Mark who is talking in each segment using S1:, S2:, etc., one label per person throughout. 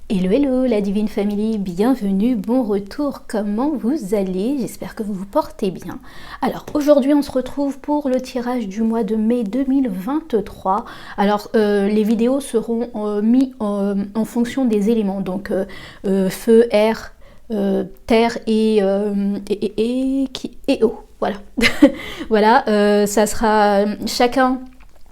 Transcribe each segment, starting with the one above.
S1: Hello, hello la Divine Family, bienvenue, bon retour, comment vous allez? J'espère que vous vous portez bien. Alors aujourd'hui on se retrouve pour le tirage du mois de mai 2023. Alors les vidéos seront mises en fonction des éléments, donc feu, air, terre et eau, voilà. Voilà, ça sera chacun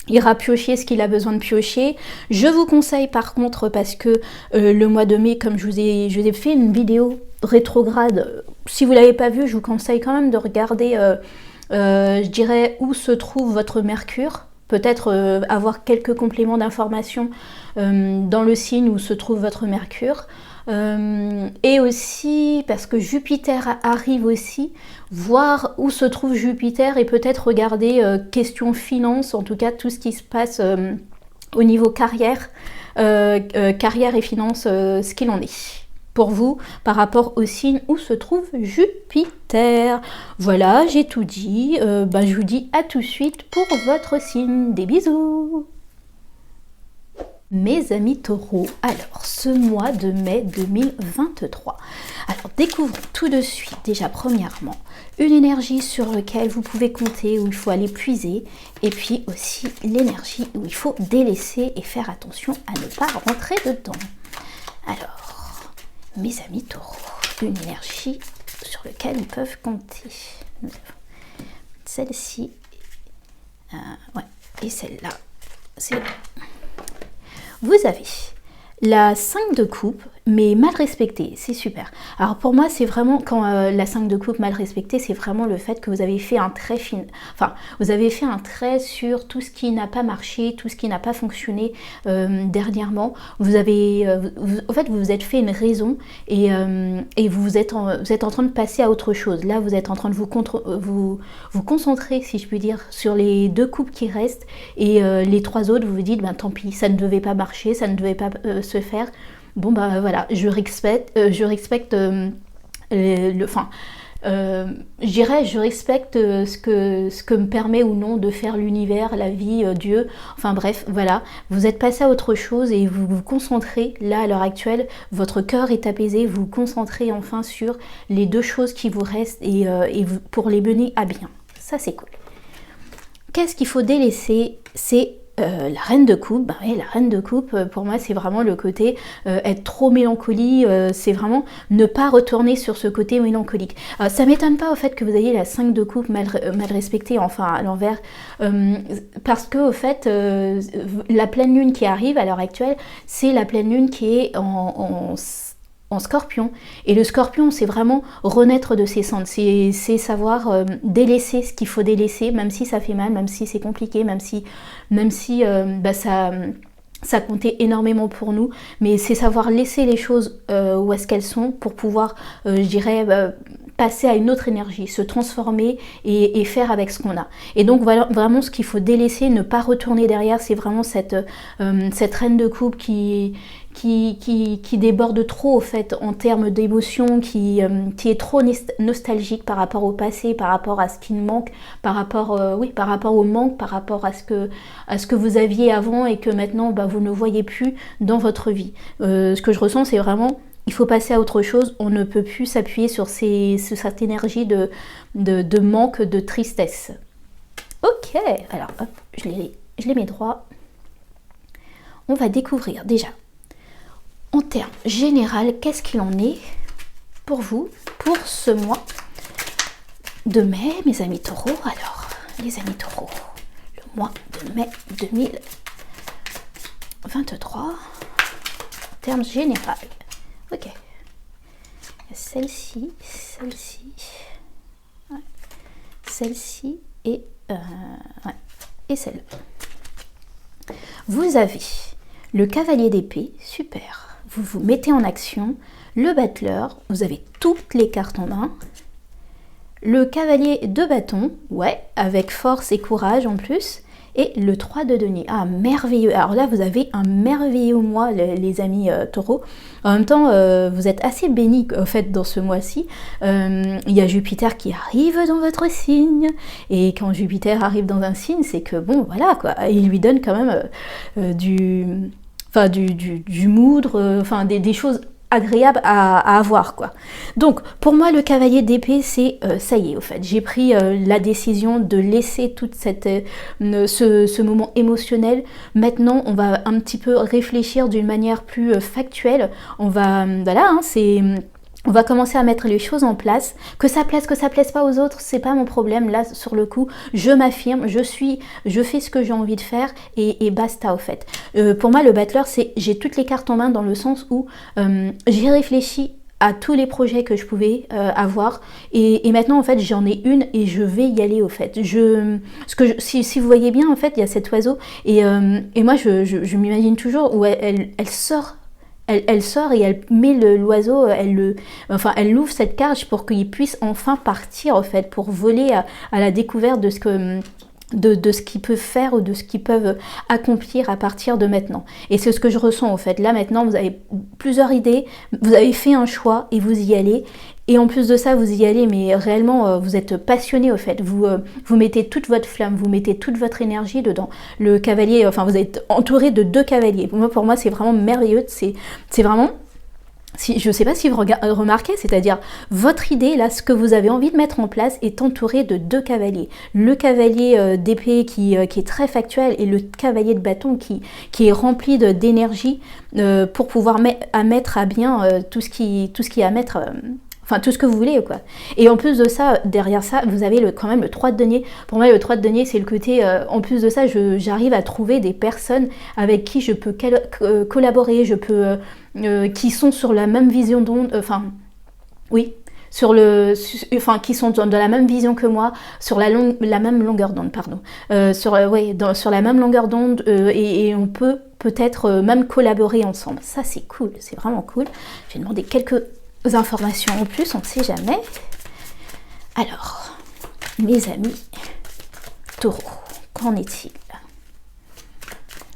S1: ira piocher ce qu'il a besoin de piocher. Je vous conseille par contre, parce que le mois de mai, comme je vous ai fait une vidéo rétrograde, si vous ne l'avez pas vue, je vous conseille quand même de regarder, je dirais, où se trouve votre Mercure. Peut-être avoir quelques compléments d'informations dans le signe où se trouve votre Mercure. Et aussi parce que Jupiter arrive aussi, voir où se trouve Jupiter et peut-être regarder question finance, en tout cas tout ce qui se passe au niveau carrière, carrière et finance, ce qu'il en est pour vous par rapport au signe où se trouve Jupiter. Voilà, j'ai tout dit. Je vous dis à tout de suite pour votre signe. Des bisous. Mes amis taureaux, alors ce mois de mai 2023, alors découvrons tout de suite déjà premièrement une énergie sur laquelle vous pouvez compter, où il faut aller puiser, et puis aussi l'énergie où il faut délaisser et faire attention à ne pas rentrer dedans. Alors, mes amis taureaux, une énergie sur laquelle ils peuvent compter. Celle-ci, et celle-là, c'est... Vous avez la 5 de coupe, mais mal respectée, c'est super. Alors pour moi, c'est vraiment, quand la 5 de coupe mal respectée, c'est vraiment le fait que vous avez fait un trait fin, vous avez fait un trait sur tout ce qui n'a pas marché, tout ce qui n'a pas fonctionné dernièrement. Vous avez, en fait, vous vous êtes fait une raison et vous êtes en train de passer à autre chose. Là, vous êtes en train de vous concentrer, si je puis dire, sur les 2 coupes qui restent, et les 3 autres, vous vous dites, tant pis, ça ne devait pas marcher, ça ne devait pas se faire. Bon voilà, je respecte je respecte ce que me permet ou non de faire l'univers, la vie, Dieu, enfin bref, voilà, vous êtes passé à autre chose et vous vous concentrez, là à l'heure actuelle, votre cœur est apaisé, vous vous concentrez enfin sur les 2 choses qui vous restent et pour les mener à bien, ça c'est cool. Qu'est-ce qu'il faut délaisser? C'est la reine de coupe. La reine de coupe, pour moi, c'est vraiment le côté être trop mélancolie, c'est vraiment ne pas retourner sur ce côté mélancolique. Ça m'étonne pas au fait que vous ayez la 5 de coupe mal respectée, enfin à l'envers, parce que au fait, la pleine lune qui arrive à l'heure actuelle, c'est la pleine lune qui est en Scorpion, et le Scorpion, c'est vraiment renaître de ses cendres, c'est savoir délaisser ce qu'il faut délaisser, même si ça fait mal, même si c'est compliqué, même si ça comptait énormément pour nous, mais c'est savoir laisser les choses où est-ce qu'elles sont pour pouvoir, je dirais, passer à une autre énergie, se transformer et faire avec ce qu'on a. Et donc voilà, vraiment ce qu'il faut délaisser, ne pas retourner derrière, c'est vraiment cette reine de coupe qui déborde trop au fait en termes d'émotions, qui est trop nostalgique par rapport au passé, par rapport à ce qui nous manque, par rapport au manque, par rapport à ce que vous aviez avant et que maintenant vous ne voyez plus dans votre vie. Ce que je ressens, c'est vraiment, il faut passer à autre chose, on ne peut plus s'appuyer sur cette énergie de manque, de tristesse. Ok, alors hop, je les mets droit. On va découvrir déjà, en termes général, qu'est-ce qu'il en est pour vous, pour ce mois de mai, mes amis taureaux. Alors, les amis taureaux, le mois de mai 2023, en termes général. Ok. Celle-ci, ouais. Celle-ci et celle-là. Vous avez le cavalier d'épée, super. Vous vous mettez en action, le battleur, vous avez toutes les cartes en main, le cavalier de bâton, ouais, avec force et courage en plus, et le 3 de denier. Ah, merveilleux. Alors là, vous avez un merveilleux mois, les amis taureaux. En même temps, vous êtes assez bénis, en fait, dans ce mois-ci. Il y a Jupiter qui arrive dans votre signe, et quand Jupiter arrive dans un signe, c'est que, bon, voilà, quoi, il lui donne quand même enfin du moudre, enfin des choses agréable à avoir quoi. Donc pour moi le cavalier d'épée c'est ça y est au fait, j'ai pris la décision de laisser toute cette ce moment émotionnel. Maintenant on va un petit peu réfléchir d'une manière plus factuelle, on va voilà hein, c'est on va commencer à mettre les choses en place, que ça plaise pas aux autres, c'est pas mon problème. Là, sur le coup, je m'affirme, je fais ce que j'ai envie de faire et basta au fait. Pour moi, le battler, c'est j'ai toutes les cartes en main dans le sens où j'ai réfléchi à tous les projets que je pouvais avoir et maintenant en fait j'en ai une et je vais y aller au fait. Si vous voyez bien en fait il y a cet oiseau et moi je m'imagine toujours où elle sort. Elle sort et elle met l'oiseau, elle ouvre cette cage pour qu'il puisse enfin partir en fait, pour voler à la découverte de ce que de ce qu'ils peuvent faire ou de ce qu'ils peuvent accomplir à partir de maintenant. Et c'est ce que je ressens en fait. Là maintenant vous avez plusieurs idées, vous avez fait un choix et vous y allez. Et en plus de ça, vous y allez, mais réellement, vous êtes passionné au fait. Vous mettez toute votre flamme, vous mettez toute votre énergie dedans. Le cavalier, enfin, vous êtes entouré de 2 cavaliers. Pour moi, c'est vraiment merveilleux. C'est vraiment... je ne sais pas si vous remarquez, c'est-à-dire votre idée, là, ce que vous avez envie de mettre en place est entouré de 2 cavaliers. Le cavalier d'épée qui est très factuel et le cavalier de bâton qui est rempli d'énergie pour pouvoir mettre à bien tout ce qui est à mettre... Enfin, tout ce que vous voulez, quoi. Et en plus de ça, derrière ça, vous avez quand même le 3 de denier. Pour moi, le 3 de denier, c'est le côté... en plus de ça, j'arrive à trouver des personnes avec qui je peux collaborer, qui sont sur la même vision d'onde... oui, qui sont dans la même vision que moi, sur la même longueur d'onde, pardon. Sur la même longueur d'onde, et on peut peut-être même collaborer ensemble. Ça, c'est cool, c'est vraiment cool. J'ai demandé quelques... informations en plus, on ne sait jamais. Alors, mes amis taureaux, qu'en est-il?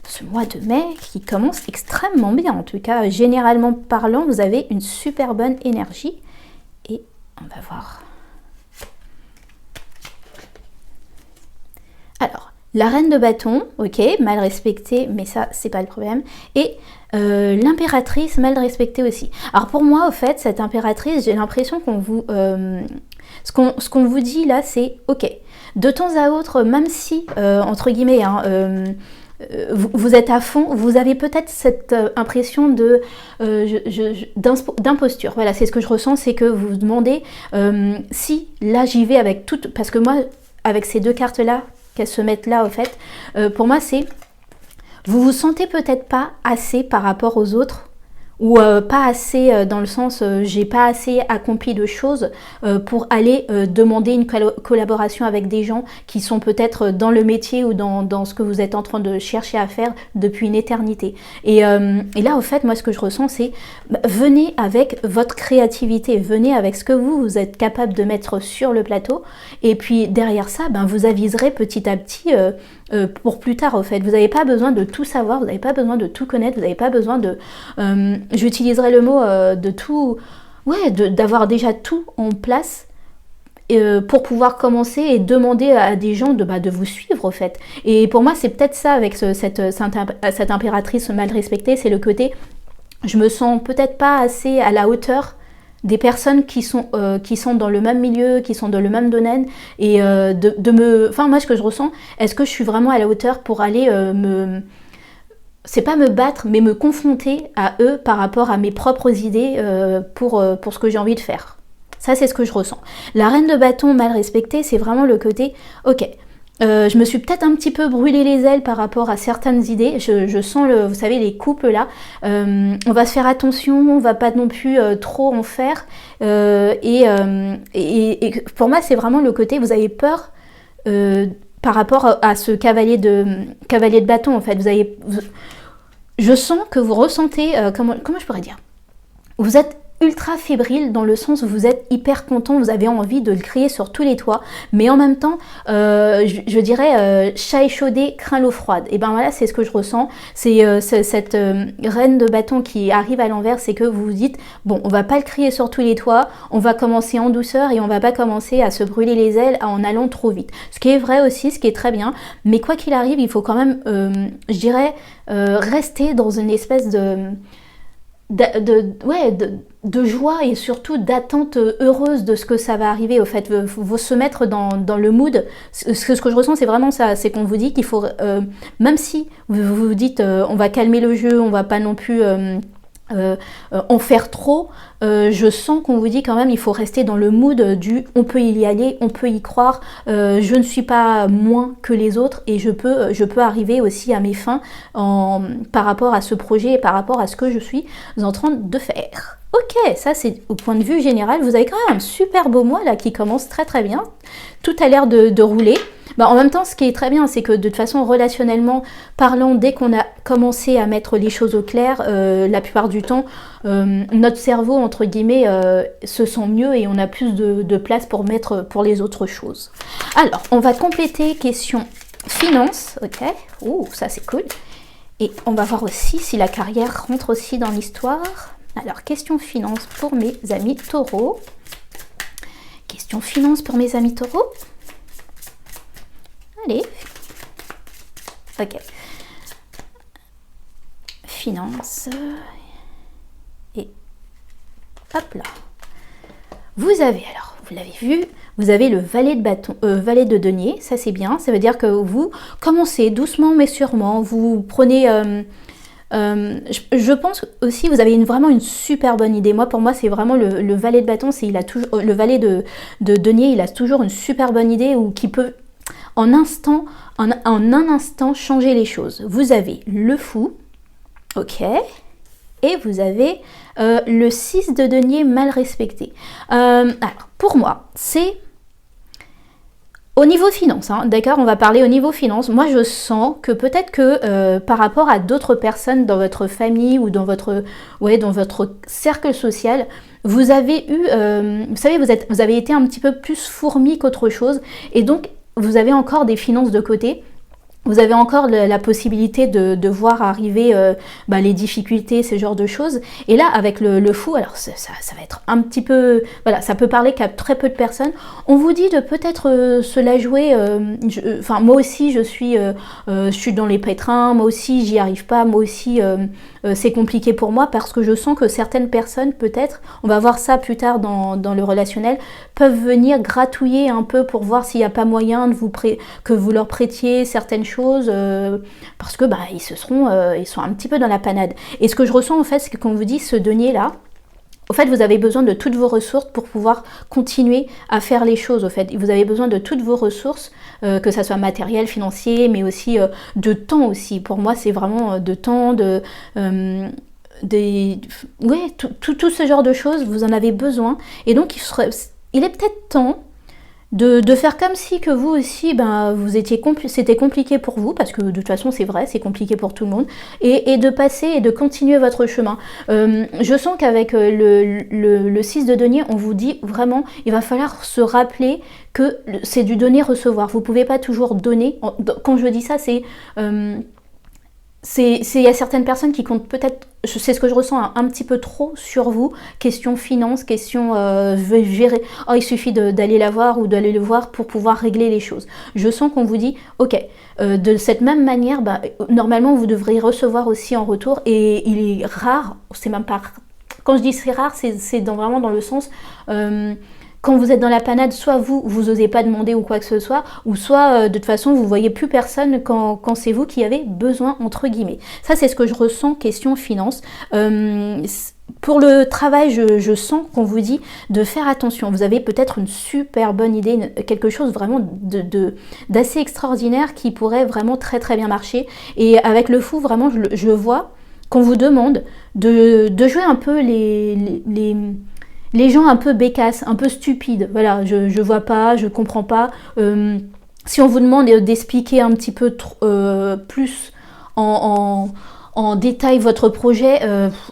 S1: Ce mois de mai qui commence extrêmement bien, en tout cas, généralement parlant, vous avez une super bonne énergie. Et on va voir. Alors, la reine de bâton, ok, mal respectée, mais ça, c'est pas le problème. Et l'impératrice, mal respectée aussi. Alors pour moi, au fait, cette impératrice, j'ai l'impression qu'on vous... ce qu'on vous dit là, c'est ok. De temps à autre, même si, entre guillemets, vous êtes à fond, vous avez peut-être cette impression d'imposture. Voilà, c'est ce que je ressens, c'est que vous vous demandez si là j'y vais avec toute... Parce que moi, avec ces 2 cartes-là, qu'elles se mettent là, au fait, pour moi, c'est... Vous vous sentez peut-être pas assez par rapport aux autres ou pas assez dans le sens j'ai pas assez accompli de choses pour aller demander une collaboration avec des gens qui sont peut-être dans le métier ou dans ce que vous êtes en train de chercher à faire depuis une éternité. Et là, au fait, moi, ce que je ressens, c'est venez avec votre créativité, venez avec ce que vous êtes capable de mettre sur le plateau et puis derrière ça, vous aviserez petit à petit pour plus tard, au fait. Vous n'avez pas besoin de tout savoir, vous n'avez pas besoin de tout connaître, vous n'avez pas besoin de... j'utiliserai le mot de tout... Ouais, d'avoir déjà tout en place pour pouvoir commencer et demander à des gens de vous suivre, au fait. Et pour moi, c'est peut-être ça avec cette impératrice mal respectée, c'est le côté... Je me sens peut-être pas assez à la hauteur des personnes qui sont dans le même milieu, qui sont dans le même domaine, et moi ce que je ressens, est-ce que je suis vraiment à la hauteur pour aller c'est pas me battre, mais me confronter à eux par rapport à mes propres idées pour ce que j'ai envie de faire. Ça, c'est ce que je ressens. La reine de bâton mal respectée, c'est vraiment le côté, ok, je me suis peut-être un petit peu brûlé les ailes par rapport à certaines idées. Je sens, vous savez, les couples là. On va se faire attention, on va pas non plus trop en faire. Et pour moi, c'est vraiment le côté, vous avez peur par rapport à ce cavalier de bâton, en fait. Je sens que vous ressentez, comment je pourrais dire ? Vous êtes ultra fébrile dans le sens où vous êtes hyper content, vous avez envie de le crier sur tous les toits, mais en même temps, je dirais chat échaudé craint l'eau froide. Et ben voilà, c'est ce que je ressens. C'est cette reine de bâton qui arrive à l'envers, c'est que vous vous dites, bon, on va pas le crier sur tous les toits, on va commencer en douceur et on va pas commencer à se brûler les ailes en allant trop vite. Ce qui est vrai aussi, ce qui est très bien, mais quoi qu'il arrive, il faut quand même, je dirais, rester dans une espèce de joie et surtout d'attente heureuse de ce que ça va arriver. Au fait, faut se mettre dans le mood. Ce que je ressens, c'est vraiment ça, c'est qu'on vous dit qu'il faut, même si vous vous dites on va calmer le jeu, on va pas non plus en faire trop, je sens qu'on vous dit quand même il faut rester dans le mood du on peut y aller, on peut y croire, je ne suis pas moins que les autres et je peux arriver aussi à mes fins par rapport à ce projet et par rapport à ce que je suis en train de faire. Ok, ça c'est au point de vue général, vous avez quand même un super beau mois là qui commence très très bien, tout a l'air de rouler. Bah, en même temps, ce qui est très bien, c'est que de toute façon, relationnellement parlant, dès qu'on a commencé à mettre les choses au clair, la plupart du temps, notre cerveau, entre guillemets, se sent mieux et on a plus de place pour mettre pour les autres choses. Alors, on va compléter question finance, ok. Ouh, ça c'est cool. Et on va voir aussi si la carrière rentre aussi dans l'histoire. Alors, question finance pour mes amis taureaux. Question finance pour mes amis taureaux. Allez, ok, finance, et hop là, vous avez, alors, vous l'avez vu, vous avez le valet de bâton, valet de denier, ça c'est bien, ça veut dire que vous commencez doucement mais sûrement, vous prenez, je pense aussi vous avez vraiment une super bonne idée. Moi pour moi c'est vraiment le valet de bâton, il a toujours, le valet de denier, il a toujours une super bonne idée ou qui peut en un instant changer les choses. Vous avez le fou, ok, et vous avez le 6 de denier mal respecté. Alors, pour moi, c'est au niveau finance, hein, d'accord, on va parler au niveau finance. Moi, je sens que peut-être que par rapport à d'autres personnes dans votre famille ou dans votre cercle social, vous avez eu, vous savez, vous avez été un petit peu plus fourmi qu'autre chose, et donc vous avez encore des finances de côté, vous avez encore la possibilité de voir arriver les difficultés, ce genre de choses. Et là, avec le fou, alors ça va être un petit peu... Voilà, ça peut parler qu'à très peu de personnes. On vous dit de peut-être se la jouer... moi aussi, je suis dans les pétrins, moi aussi, j'y arrive pas, moi aussi, c'est compliqué pour moi parce que je sens que certaines personnes, peut-être, on va voir ça plus tard dans le relationnel, peuvent venir gratouiller un peu pour voir s'il n'y a pas moyen de que vous leur prêtiez certaines choses parce que ils sont un petit peu dans la panade. Et ce que je ressens en fait, c'est que quand on vous dit ce denier là, au fait vous avez besoin de toutes vos ressources pour pouvoir continuer à faire les choses. Au fait, vous avez besoin de toutes vos ressources, que ça soit matériel, financier, mais aussi de temps aussi. Pour moi, c'est vraiment de temps, tout ce genre de choses. Vous en avez besoin, et donc il est peut-être temps de faire comme si que vous aussi, c'était compliqué pour vous, parce que de toute façon c'est vrai, c'est compliqué pour tout le monde, et de passer et de continuer votre chemin. Je sens qu'avec le 6 de denier, on vous dit vraiment, il va falloir se rappeler que c'est du donner-recevoir. Vous pouvez pas toujours donner. Quand je dis ça, c'est... il y a certaines personnes qui comptent peut-être, c'est ce que je ressens, un petit peu trop sur vous, question finance, question gérer, il suffit d'aller la voir ou d'aller le voir pour pouvoir régler les choses. Je sens qu'on vous dit, ok, de cette même manière, normalement vous devriez recevoir aussi en retour, et il est rare, c'est même pas, quand je dis c'est rare, c'est vraiment dans le sens... quand vous êtes dans la panade, soit vous osez pas demander ou quoi que ce soit, ou soit de toute façon vous voyez plus personne quand c'est vous qui avez besoin, entre guillemets. Ça c'est ce que je ressens, question finance. Pour le travail, je sens qu'on vous dit de faire attention. Vous avez peut-être une super bonne idée, quelque chose vraiment d'assez extraordinaire qui pourrait vraiment très très bien marcher. Et avec le fou, vraiment je vois qu'on vous demande de jouer un peu les gens un peu bécasses, un peu stupides. Voilà, je vois pas, je comprends pas. Si on vous demande d'expliquer un petit peu plus en en détail votre projet,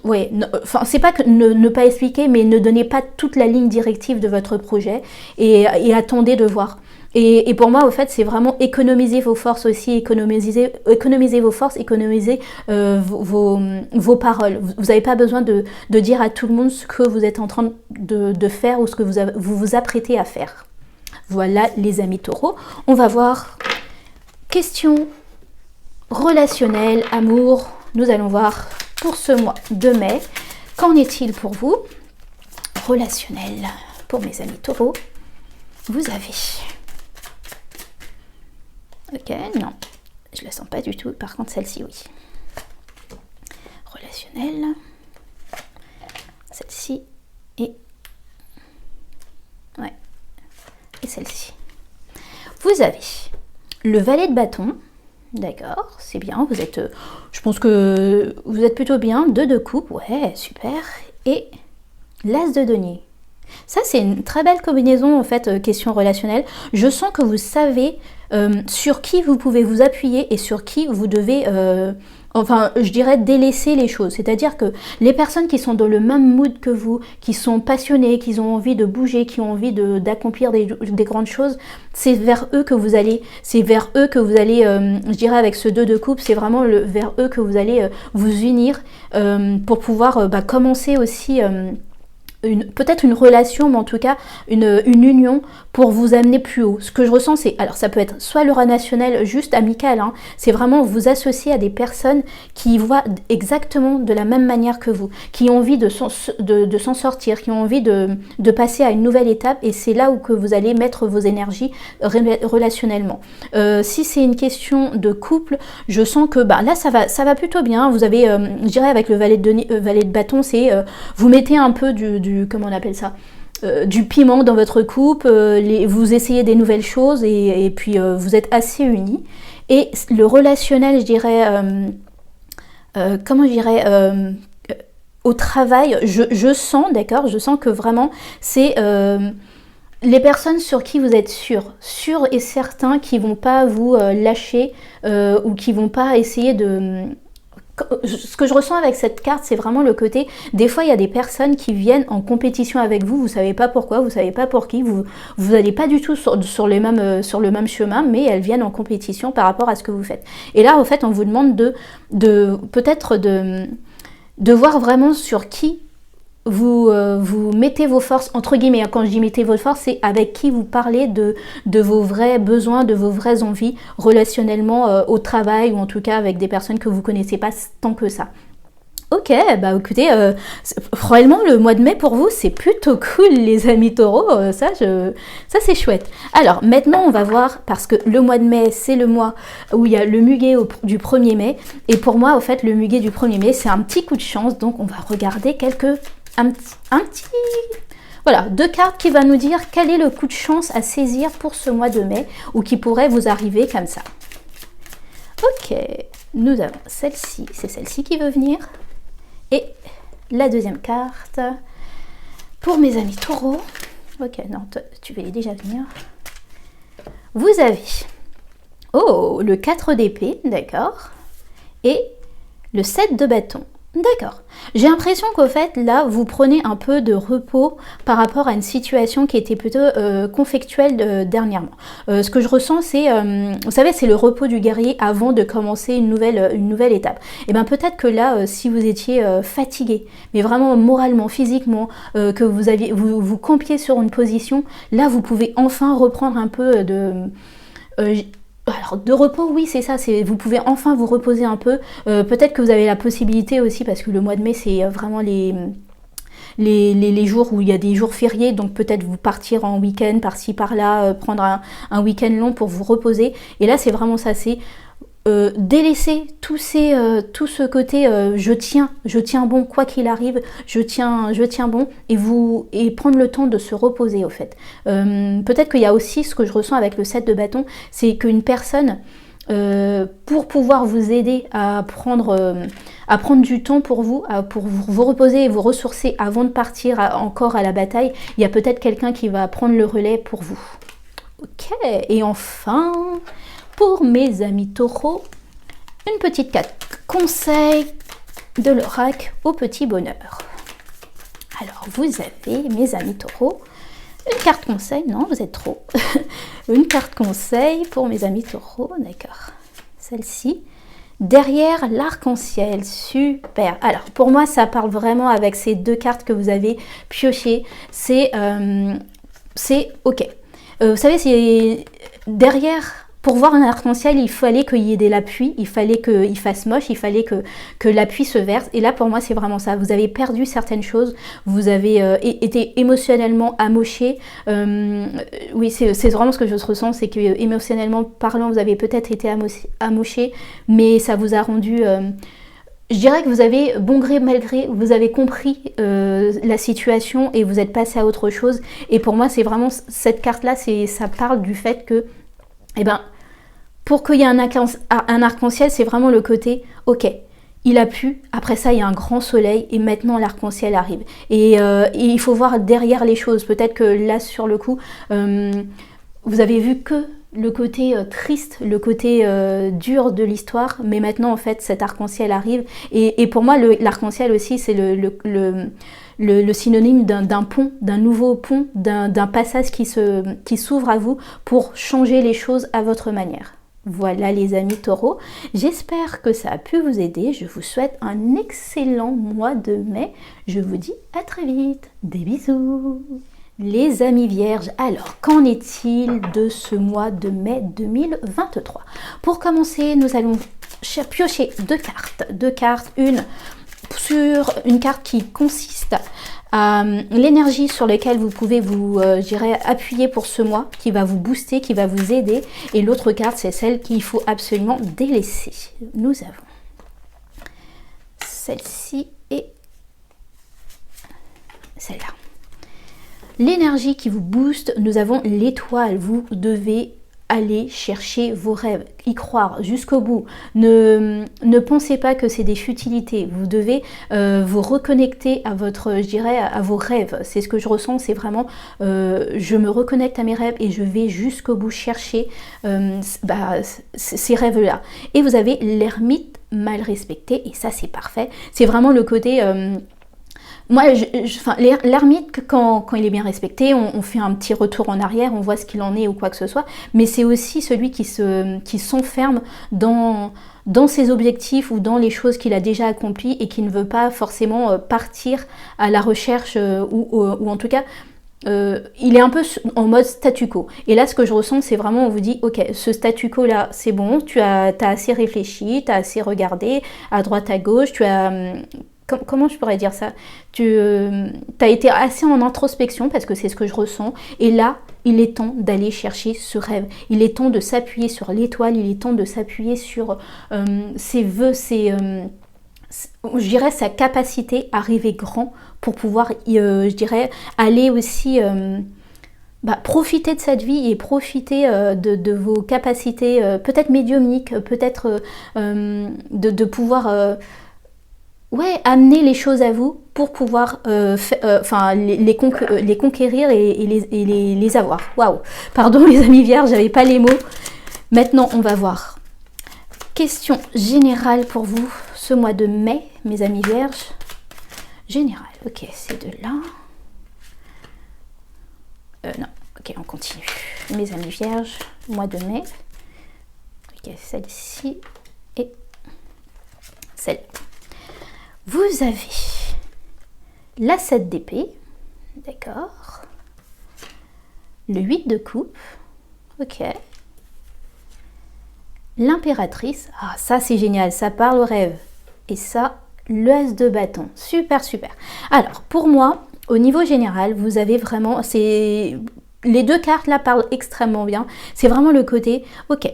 S1: ouais, enfin c'est pas que ne pas expliquer, mais ne donnez pas toute la ligne directive de votre projet et attendez de voir. Et pour moi, au fait, c'est vraiment économiser vos forces aussi, économiser vos forces, économiser vos paroles. Vous n'avez pas besoin de dire à tout le monde ce que vous êtes en train de faire ou ce que vous apprêtez à faire. Voilà les amis taureaux. On va voir question relationnelle, amour. Nous allons voir pour ce mois de mai. Qu'en est-il pour vous? Relationnel pour mes amis taureaux. Vous avez... Ok, non, je la sens pas du tout. Par contre, celle-ci, oui. Relationnel. Celle-ci et... Ouais. Et celle-ci. Vous avez le valet de bâton. D'accord, c'est bien. Vous êtes... je pense que vous êtes plutôt bien. 2 de coupe. Ouais, super. Et l'as de denier. Ça, c'est une très belle combinaison, en fait, question relationnelle. Je sens que vous savez sur qui vous pouvez vous appuyer et sur qui vous devez, enfin, je dirais, délaisser les choses. C'est-à-dire que les personnes qui sont dans le même mood que vous, qui sont passionnées, qui ont envie de bouger, qui ont envie d'accomplir des grandes choses, c'est vers eux que vous allez, je dirais, avec ce 2 de coupe, c'est vraiment vers eux que vous allez vous unir pour pouvoir commencer aussi... peut-être une relation, mais en tout cas une union pour vous amener plus haut. Ce que je ressens, c'est, alors ça peut être soit le relationnel juste amical, hein, c'est vraiment vous associer à des personnes qui voient exactement de la même manière que vous, qui ont envie de s'en sortir, qui ont envie de passer à une nouvelle étape, et c'est là où que vous allez mettre vos énergies relationnellement. Si c'est une question de couple, je sens que là ça va plutôt bien. Vous avez, je dirais, avec le valet de bâton, c'est vous mettez un peu comment on appelle ça, du piment dans votre coupe, vous essayez des nouvelles choses et puis vous êtes assez unis. Et le relationnel, je dirais, comment je dirais, au travail, je sens, d'accord, je sens que vraiment c'est les personnes sur qui vous êtes sûrs et certains qui vont pas vous lâcher ou qui vont pas essayer de... Ce que je ressens avec cette carte, c'est vraiment le côté, des fois il y a des personnes qui viennent en compétition avec vous, vous savez pas pourquoi, vous savez pas pour qui, vous n'allez pas du tout sur le même chemin, mais elles viennent en compétition par rapport à ce que vous faites. Et là, en fait, on vous demande peut-être de voir vraiment sur qui vous mettez vos forces, entre guillemets. Quand je dis mettez vos forces, c'est avec qui vous parlez de vos vrais besoins, de vos vraies envies relationnellement au travail, ou en tout cas avec des personnes que vous connaissez pas tant que ça. Ok, écoutez, probablement le mois de mai pour vous c'est plutôt cool les amis taureaux, ça c'est chouette. Alors maintenant on va voir, parce que le mois de mai c'est le mois où il y a le muguet du 1er mai, et pour moi en fait le muguet du 1er mai c'est un petit coup de chance, donc on va regarder un petit... Voilà, 2 cartes qui va nous dire quel est le coup de chance à saisir pour ce mois de mai, ou qui pourrait vous arriver comme ça. Ok, nous avons celle-ci, c'est celle-ci qui veut venir. Et la deuxième carte pour mes amis taureaux. Ok, non, tu vas déjà venir. Vous avez, le 4 d'épée, d'accord, et le 7 de bâton. D'accord. J'ai l'impression qu'au fait, là, vous prenez un peu de repos par rapport à une situation qui était plutôt conflictuelle dernièrement. Ce que je ressens, c'est, vous savez, c'est le repos du guerrier avant de commencer une nouvelle étape. Et bien peut-être que là, si vous étiez fatigué, mais vraiment moralement, physiquement, que vous campiez sur une position, là, vous pouvez enfin reprendre un peu alors de repos, oui c'est ça, vous pouvez enfin vous reposer un peu, peut-être que vous avez la possibilité aussi, parce que le mois de mai c'est vraiment les jours où il y a des jours fériés, donc peut-être vous partir en week-end par-ci par-là, prendre un week-end long pour vous reposer, et là c'est vraiment ça, c'est délaisser tout ce côté je tiens bon quoi qu'il arrive, je tiens bon, et prendre le temps de se reposer au fait. Peut-être qu'il y a aussi ce que je ressens avec le 7 de bâton, c'est qu'une personne pour pouvoir vous aider à prendre du temps pour vous reposer et vous ressourcer avant de partir encore à la bataille, il y a peut-être quelqu'un qui va prendre le relais pour vous. Ok, et enfin... Pour mes amis taureaux, une petite carte conseil de l'oracle au petit bonheur. Alors, vous avez, mes amis taureaux, une carte conseil, non, vous êtes trop. Une carte conseil pour mes amis taureaux, d'accord. Celle-ci, derrière l'arc-en-ciel, super. Alors, pour moi, ça parle vraiment avec ces deux cartes que vous avez piochées. C'est ok. Vous savez, c'est derrière... Pour voir un arc-en-ciel, il fallait qu'il y ait de la pluie, il fallait qu'il fasse moche, il fallait que la pluie se verse. Et là, pour moi, c'est vraiment ça. Vous avez perdu certaines choses, vous avez été émotionnellement amoché. Oui, c'est vraiment ce que je ressens, c'est que émotionnellement parlant, vous avez peut-être été amoché, mais ça vous a rendu... je dirais que vous avez, bon gré mal gré, vous avez compris la situation et vous êtes passé à autre chose. Et pour moi, c'est vraiment cette carte-là, ça parle du fait que, eh ben, pour qu'il y ait un arc-en-ciel, c'est vraiment le côté, ok, il a plu, après ça il y a un grand soleil et maintenant l'arc-en-ciel arrive. Et il faut voir derrière les choses. Peut-être que là sur le coup, vous avez vu que le côté triste, le côté dur de l'histoire, mais maintenant en fait cet arc-en-ciel arrive. Et pour moi l'arc-en-ciel aussi c'est le synonyme d'un pont, d'un nouveau pont, d'un passage qui s'ouvre à vous pour changer les choses à votre manière. Voilà les amis taureaux, j'espère que ça a pu vous aider, je vous souhaite un excellent mois de mai, je vous dis à très vite, des bisous. Les amis vierges, alors qu'en est-il de ce mois de mai 2023? Pour commencer, nous allons piocher deux cartes, une sur une carte qui consiste à l'énergie sur laquelle vous pouvez vous appuyer pour ce mois, qui va vous booster, qui va vous aider, et l'autre carte c'est celle qu'il faut absolument délaisser. Nous avons celle-ci et celle-là. L'énergie qui vous booste, nous avons l'étoile, vous devez aller chercher vos rêves, y croire jusqu'au bout. Ne pensez pas que c'est des futilités. Vous devez vous reconnecter à votre, à vos rêves. C'est ce que je ressens, c'est vraiment je me reconnecte à mes rêves et je vais jusqu'au bout chercher ces rêves-là. Et vous avez l'ermite mal respecté et ça c'est parfait. C'est vraiment le côté... Moi, l'ermite, quand il est bien respecté, on fait un petit retour en arrière, on voit ce qu'il en est ou quoi que ce soit, mais c'est aussi celui qui s'enferme dans ses objectifs ou dans les choses qu'il a déjà accomplies et qui ne veut pas forcément partir à la recherche ou en tout cas, il est un peu en mode statu quo. Et là, ce que je ressens, c'est vraiment, on vous dit, ok, ce statu quo là, c'est bon, tu as assez réfléchi, tu as assez regardé à droite, à gauche, tu as... Comment je pourrais dire ça? Tu as été assez en introspection parce que c'est ce que je ressens. Et là, il est temps d'aller chercher ce rêve. Il est temps de s'appuyer sur l'étoile. Il est temps de s'appuyer sur ses vœux, sa capacité à rêver grand pour pouvoir, aller aussi... profiter de cette vie et profiter de vos capacités peut-être médiumniques, peut-être de pouvoir... amener les choses à vous pour pouvoir les conquérir et les avoir. Waouh! Pardon les amis vierges, j'avais pas les mots. Maintenant, on va voir. Question générale pour vous ce mois de mai, mes amis vierges. Général, ok, c'est de là. Non, ok, on continue. Mes amis vierges, mois de mai. Ok, celle-ci et celle-là. Vous avez la 7 d'épée, d'accord, le 8 de coupe, ok, l'impératrice, ah ça c'est génial, ça parle au rêve, et ça, le as de bâton, super super. Alors pour moi, au niveau général, vous avez vraiment, les deux cartes là parlent extrêmement bien, c'est vraiment le côté, ok,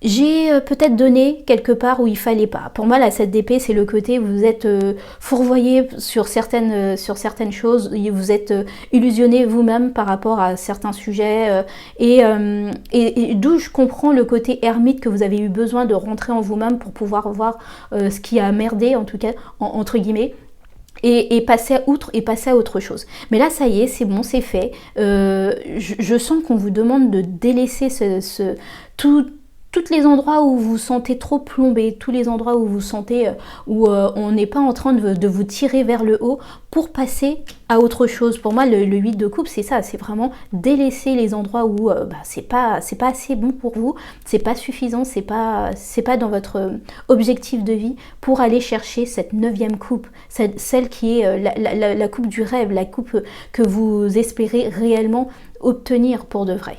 S1: j'ai peut-être donné quelque part où il fallait pas. Pour moi, la 7 d'épée, c'est le côté où vous êtes fourvoyé sur certaines choses, vous êtes illusionné vous-même par rapport à certains sujets, et d'où je comprends le côté ermite que vous avez eu besoin de rentrer en vous-même pour pouvoir voir ce qui a merdé, en tout cas, entre guillemets. Et passer outre et passer à autre chose. Mais là, ça y est, c'est bon, c'est fait. Je sens qu'on vous demande de délaisser tous les endroits où vous vous sentez trop plombé, tous les endroits où vous sentez, où on n'est pas en train de vous tirer vers le haut pour passer à autre chose. Pour moi, le 8 de coupe, c'est ça, c'est vraiment délaisser les endroits où c'est pas assez bon pour vous, c'est pas suffisant, c'est pas dans votre objectif de vie pour aller chercher cette 9e coupe, celle qui est la coupe du rêve, la coupe que vous espérez réellement obtenir pour de vrai.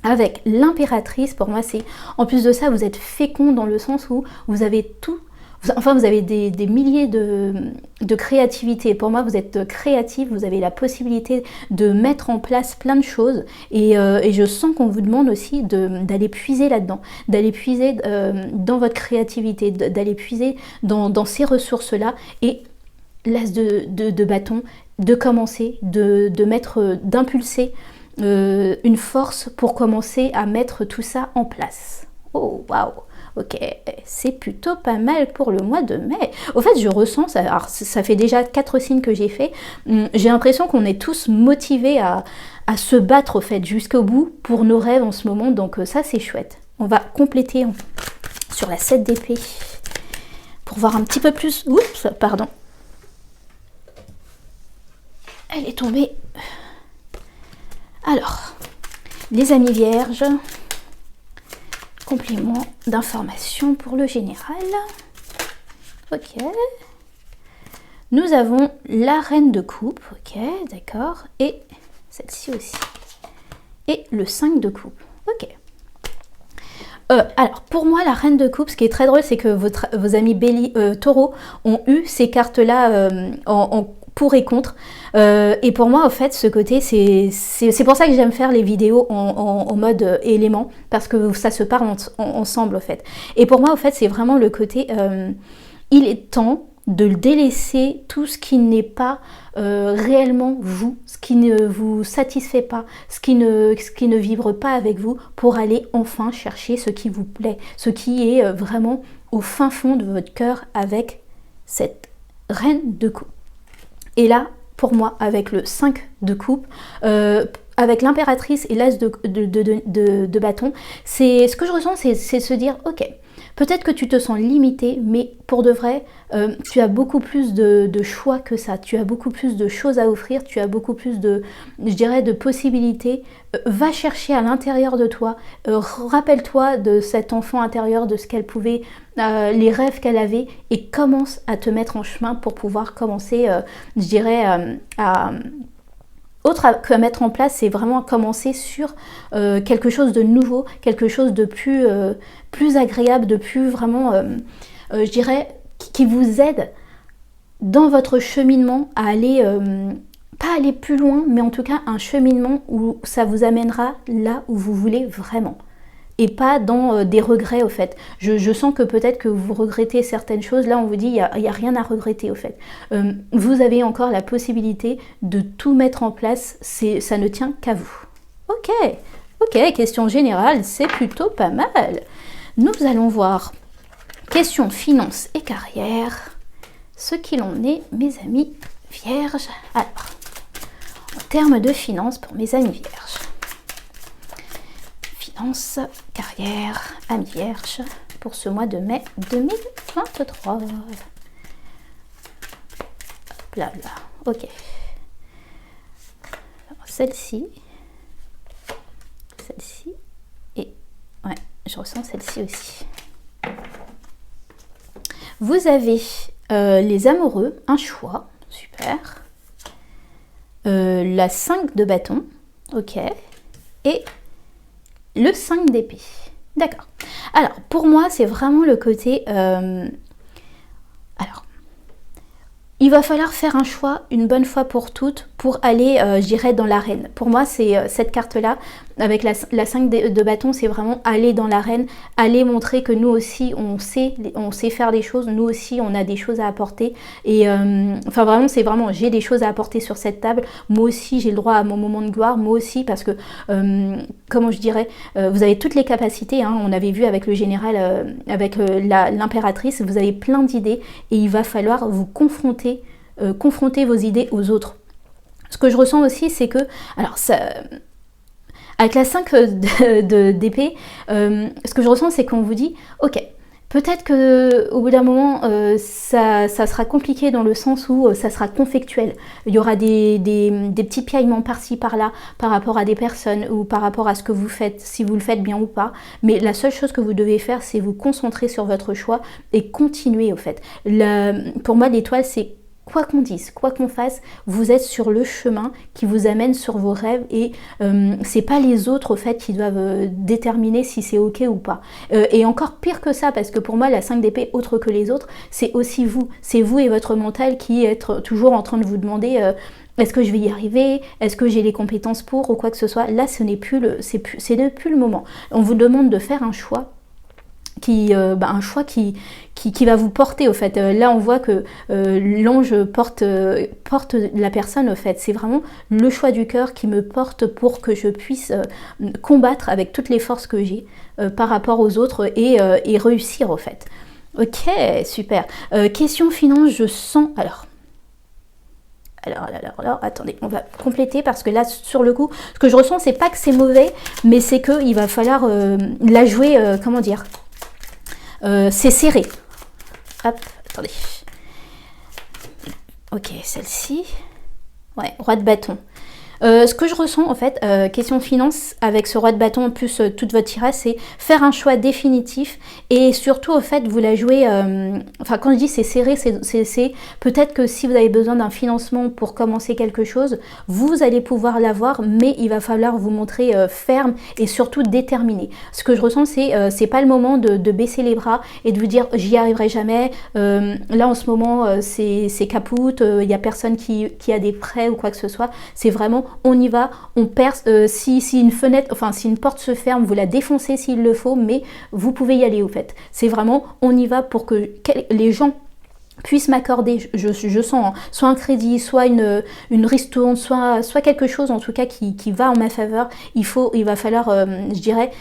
S1: Avec l'impératrice, pour moi, c'est, en plus de ça, vous êtes fécond dans le sens où vous avez tout, enfin vous avez des milliers de créativité. Pour moi, vous êtes créatif, vous avez la possibilité de mettre en place plein de choses et je sens qu'on vous demande aussi d'aller puiser là-dedans, d'aller puiser dans votre créativité, d'aller puiser dans ces ressources-là et l'as de bâton, de commencer, d'impulser une force pour commencer à mettre tout ça en place. Oh waouh, ok, c'est plutôt pas mal pour le mois de mai. Au fait, je ressens, alors ça fait déjà 4 signes que j'ai fait, j'ai l'impression qu'on est tous motivés à se battre au fait jusqu'au bout pour nos rêves en ce moment, donc ça c'est chouette. On va compléter sur la 7 d'épée pour voir un petit peu plus. Oups, pardon. Elle est tombée. Alors, les amis vierges, complément d'information pour le général. Ok. Nous avons la reine de coupe, ok, d'accord, et celle-ci aussi. Et le 5 de coupe, ok. Alors, pour moi, la reine de coupe, ce qui est très drôle, c'est que vos amis taureau ont eu ces cartes-là en pour et contre. Et pour moi, en fait, ce côté, c'est pour ça que j'aime faire les vidéos en mode élément, parce que ça se parle ensemble, en fait. Et pour moi, en fait, c'est vraiment le côté, il est temps de délaisser tout ce qui n'est pas réellement vous, ce qui ne vous satisfait pas, ce qui ne vibre pas avec vous, pour aller enfin chercher ce qui vous plaît, ce qui est vraiment au fin fond de votre cœur avec cette reine de coupe. Et là, pour moi, avec le 5 de coupe, avec l'impératrice et l'as de bâton, c'est ce que je ressens, c'est se dire, ok, peut-être que tu te sens limité, mais pour de vrai, tu as beaucoup plus de choix que ça. Tu as beaucoup plus de choses à offrir, tu as beaucoup plus je dirais, de possibilités. Va chercher à l'intérieur de toi, rappelle-toi de cet enfant intérieur, de ce qu'elle pouvait, les rêves qu'elle avait, et commence à te mettre en chemin pour pouvoir commencer, je dirais, autre que mettre en place, c'est vraiment commencer sur quelque chose de nouveau, quelque chose de plus agréable, de plus vraiment, je dirais, qui vous aide dans votre cheminement à aller, pas aller plus loin, mais en tout cas un cheminement où ça vous amènera là où vous voulez vraiment. Et pas dans des regrets au fait. Je sens que peut-être que vous regrettez certaines choses. Là on vous dit il n'y a rien à regretter au fait. Vous avez encore la possibilité de tout mettre en place. Ça ne tient qu'à vous. Ok, question générale, c'est plutôt pas mal. Nous allons voir question finance et carrière. Ce qu'il en est, mes amis vierges. Alors, en termes de finances pour mes amis vierges. Finance, carrière, amis vierges, pour ce mois de mai 2023. Hop là, ok. Celle-ci, et ouais, je ressens celle-ci aussi. Vous avez les amoureux, un choix, super. La 5 de bâton, ok. Et le 5 d'épée. D'accord. Alors, pour moi, c'est vraiment le côté... alors, il va falloir faire un choix une bonne fois pour toutes pour aller, je dirais, dans l'arène. Pour moi, c'est cette carte-là, avec la 5 de bâton, c'est vraiment aller dans l'arène, aller montrer que nous aussi, on sait faire des choses, nous aussi, on a des choses à apporter. Et enfin, vraiment, c'est vraiment, j'ai des choses à apporter sur cette table. Moi aussi, j'ai le droit à mon moment de gloire. Moi aussi, parce que, comment je dirais, vous avez toutes les capacités. Hein, on avait vu avec le général, avec l'impératrice, vous avez plein d'idées et il va falloir vous confronter vos idées aux autres. Ce que je ressens aussi, c'est que, alors ça, Avec la 5 d'épée, ce que je ressens, c'est qu'on vous dit, ok, peut-être qu'au bout d'un moment, ça sera compliqué dans le sens où ça sera conflictuel. Il y aura des petits piaillements par-ci, par-là, par rapport à des personnes ou par rapport à ce que vous faites, si vous le faites bien ou pas. Mais la seule chose que vous devez faire, c'est vous concentrer sur votre choix et continuer, au fait. Pour moi, l'étoile, c'est quoi qu'on dise, quoi qu'on fasse, vous êtes sur le chemin qui vous amène sur vos rêves et c'est pas les autres au fait qui doivent déterminer si c'est ok ou pas. Et encore pire que ça, parce que pour moi la 5 d'épée, autre que les autres, c'est aussi vous. C'est vous et votre mental qui êtes toujours en train de vous demander est-ce que je vais y arriver? Est-ce que j'ai les compétences pour ou quoi que ce soit? Là, ce n'est plus le moment. On vous demande de faire un choix un choix qui va vous porter au fait. Là on voit que l'ange porte la personne au fait. C'est vraiment le choix du cœur qui me porte pour que je puisse combattre avec toutes les forces que j'ai par rapport aux autres et réussir au fait. Ok, super. Question finance, je sens... Alors, attendez, on va compléter parce que là, sur le coup, ce que je ressens, c'est pas que c'est mauvais, mais c'est qu'il va falloir la jouer, comment dire, c'est serré. Hop, attendez. Ok, celle-ci. Ouais, roi de bâton. Ce que je ressens en fait, question finance, avec ce roi de bâton en plus toute votre tirage, c'est faire un choix définitif et surtout au fait vous la jouez, enfin quand je dis c'est serré, c'est peut-être que si vous avez besoin d'un financement pour commencer quelque chose, vous allez pouvoir l'avoir, mais il va falloir vous montrer ferme et surtout déterminé. Ce que je ressens c'est pas le moment de baisser les bras et de vous dire j'y arriverai jamais, là en ce moment c'est capoute, il n'y a personne qui a des prêts ou quoi que ce soit, c'est vraiment on y va, on perce, si une fenêtre, enfin si une porte se ferme, vous la défoncez s'il le faut, mais vous pouvez y aller au fait. C'est vraiment on y va pour que les gens puissent m'accorder, je sens, hein, soit un crédit, soit une ristourne, soit quelque chose en tout cas qui va en ma faveur. Il va falloir, je dirais,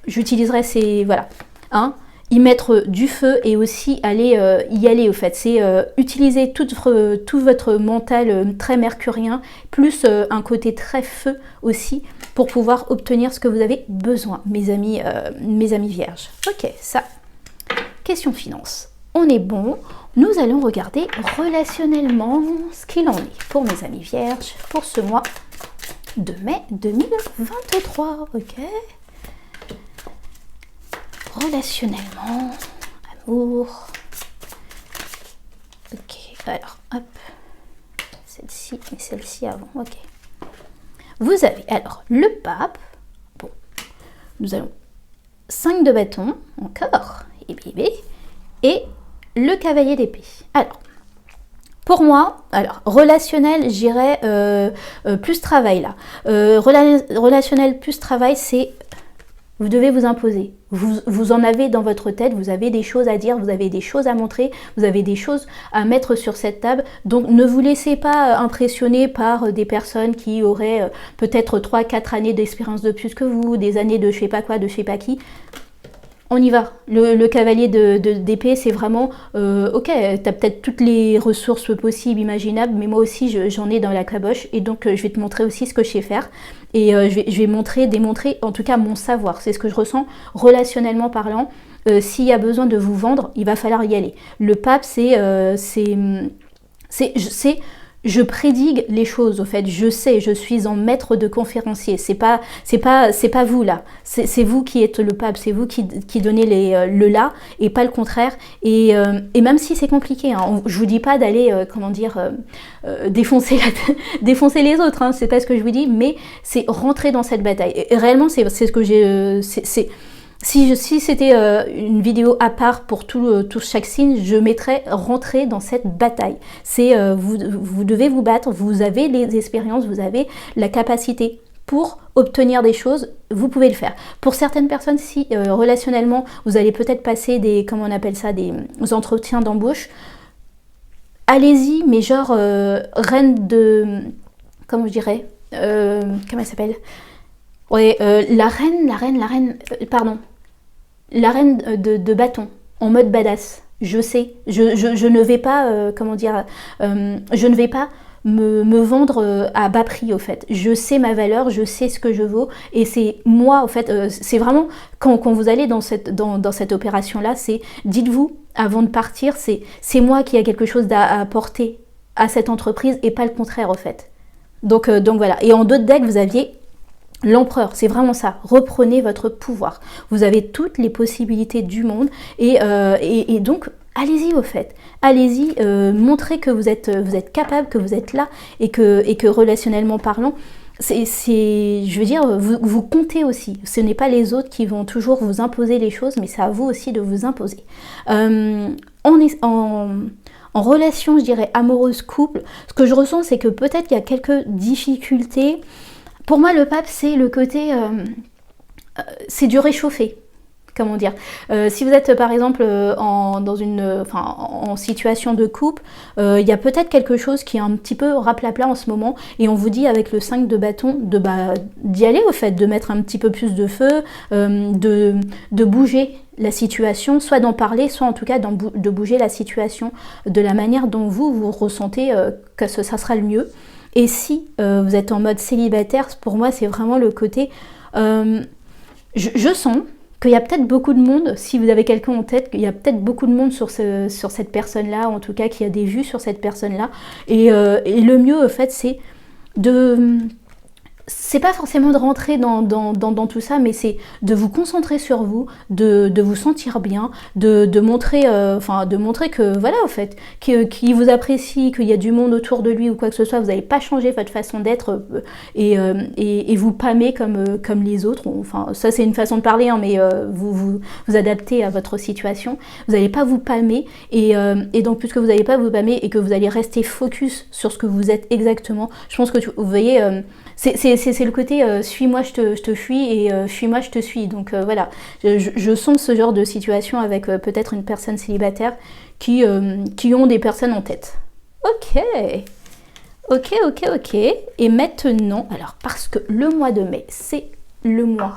S1: j'utiliserai ces, voilà, hein, y mettre du feu et aussi y aller au fait. C'est utiliser tout votre mental très mercurien, plus un côté très feu aussi, pour pouvoir obtenir ce que vous avez besoin, mes amis vierges. Ok, ça, question finance. On est bon. Nous allons regarder relationnellement ce qu'il en est pour mes amis vierges pour ce mois de mai 2023. Ok. Relationnellement, amour. Ok, alors, hop. Celle-ci et celle-ci avant, ok. Vous avez alors le pape. Bon, nous allons 5 de bâton, encore, et le cavalier d'épée. Alors, pour moi, alors, relationnel, j'irais plus travail là. Relationnel plus travail, c'est... Vous devez vous imposer. Vous en avez dans votre tête, vous avez des choses à dire, vous avez des choses à montrer, vous avez des choses à mettre sur cette table. Donc ne vous laissez pas impressionner par des personnes qui auraient peut-être 3-4 années d'expérience de plus que vous, des années de je sais pas quoi, de je sais pas qui. On y va. Le cavalier d'épée, c'est vraiment, ok, t'as peut-être toutes les ressources possibles, imaginables, mais moi aussi j'en ai dans la caboche, et donc je vais te montrer aussi ce que je sais faire, et je vais démontrer en tout cas mon savoir, c'est ce que je ressens relationnellement parlant. S'il y a besoin de vous vendre, il va falloir y aller. Le pape, je prédigue les choses, au fait, je sais, je suis en maître de conférencier, c'est pas vous là, c'est vous qui êtes le pape, c'est vous qui donnez le là et pas le contraire, et même si c'est compliqué, hein, je vous dis pas d'aller, défoncer les autres, hein, c'est pas ce que je vous dis, mais c'est rentrer dans cette bataille, et réellement c'est ce que j'ai, si c'était une vidéo à part pour tout chaque signe, je mettrais rentrer dans cette bataille. C'est vous devez vous battre, vous avez les expériences, vous avez la capacité pour obtenir des choses, vous pouvez le faire. Pour certaines personnes, si relationnellement, vous allez peut-être passer des entretiens d'embauche, allez-y, mais genre reine de... Comment je dirais comment elle s'appelle? Ouais, la reine, pardon. La reine de bâton, en mode badass. Je sais, je ne vais pas, je ne vais pas me vendre à bas prix au fait. Je sais ma valeur, je sais ce que je vaux et c'est moi au fait, c'est vraiment quand vous allez dans cette opération-là, c'est dites-vous avant de partir, c'est moi qui a quelque chose à apporter à cette entreprise et pas le contraire au fait. Donc voilà. Et en d'autres decks, vous aviez l'empereur, c'est vraiment ça. Reprenez votre pouvoir. Vous avez toutes les possibilités du monde et donc allez-y au fait. Allez-y, montrez que vous êtes capable, que vous êtes là et que relationnellement parlant, je veux dire, vous comptez aussi. Ce n'est pas les autres qui vont toujours vous imposer les choses, mais c'est à vous aussi de vous imposer. En relation, je dirais, amoureuse, couple, ce que je ressens, c'est que peut-être qu'il y a quelques difficultés. Pour moi, le pape, c'est le côté... c'est du réchauffé. Comment dire, si vous êtes par exemple en situation de couple, il y a peut-être quelque chose qui est un petit peu raplapla en ce moment et on vous dit avec le 5 de bâton d'y aller au fait, de mettre un petit peu plus de feu, de bouger la situation, soit d'en parler, soit en tout cas de bouger la situation de la manière dont vous ressentez que ça sera le mieux. Et si vous êtes en mode célibataire, pour moi c'est vraiment le côté, je sens qu'il y a peut-être beaucoup de monde, si vous avez quelqu'un en tête, qu'il y a peut-être beaucoup de monde sur cette personne-là, en tout cas qui a des vues sur cette personne-là. Et le mieux, en fait, c'est de... C'est pas forcément de rentrer dans tout ça, mais c'est de vous concentrer sur vous, de vous sentir bien, de montrer que voilà en fait, qu'il vous apprécie, qu'il y a du monde autour de lui ou quoi que ce soit, vous n'avez pas changé votre façon d'être et vous pâmer comme les autres. Enfin ça c'est une façon de parler, hein, mais vous adaptez à votre situation. Vous n'allez pas vous pâmer et donc puisque vous n'allez pas vous pâmer et que vous allez rester focus sur ce que vous êtes exactement, je pense que vous voyez. C'est le côté suis-moi je te fuis et fuis-moi je te suis. Donc voilà, je sens ce genre de situation avec peut-être une personne célibataire qui ont des personnes en tête. Ok. Et maintenant, alors parce que le mois de mai, c'est le mois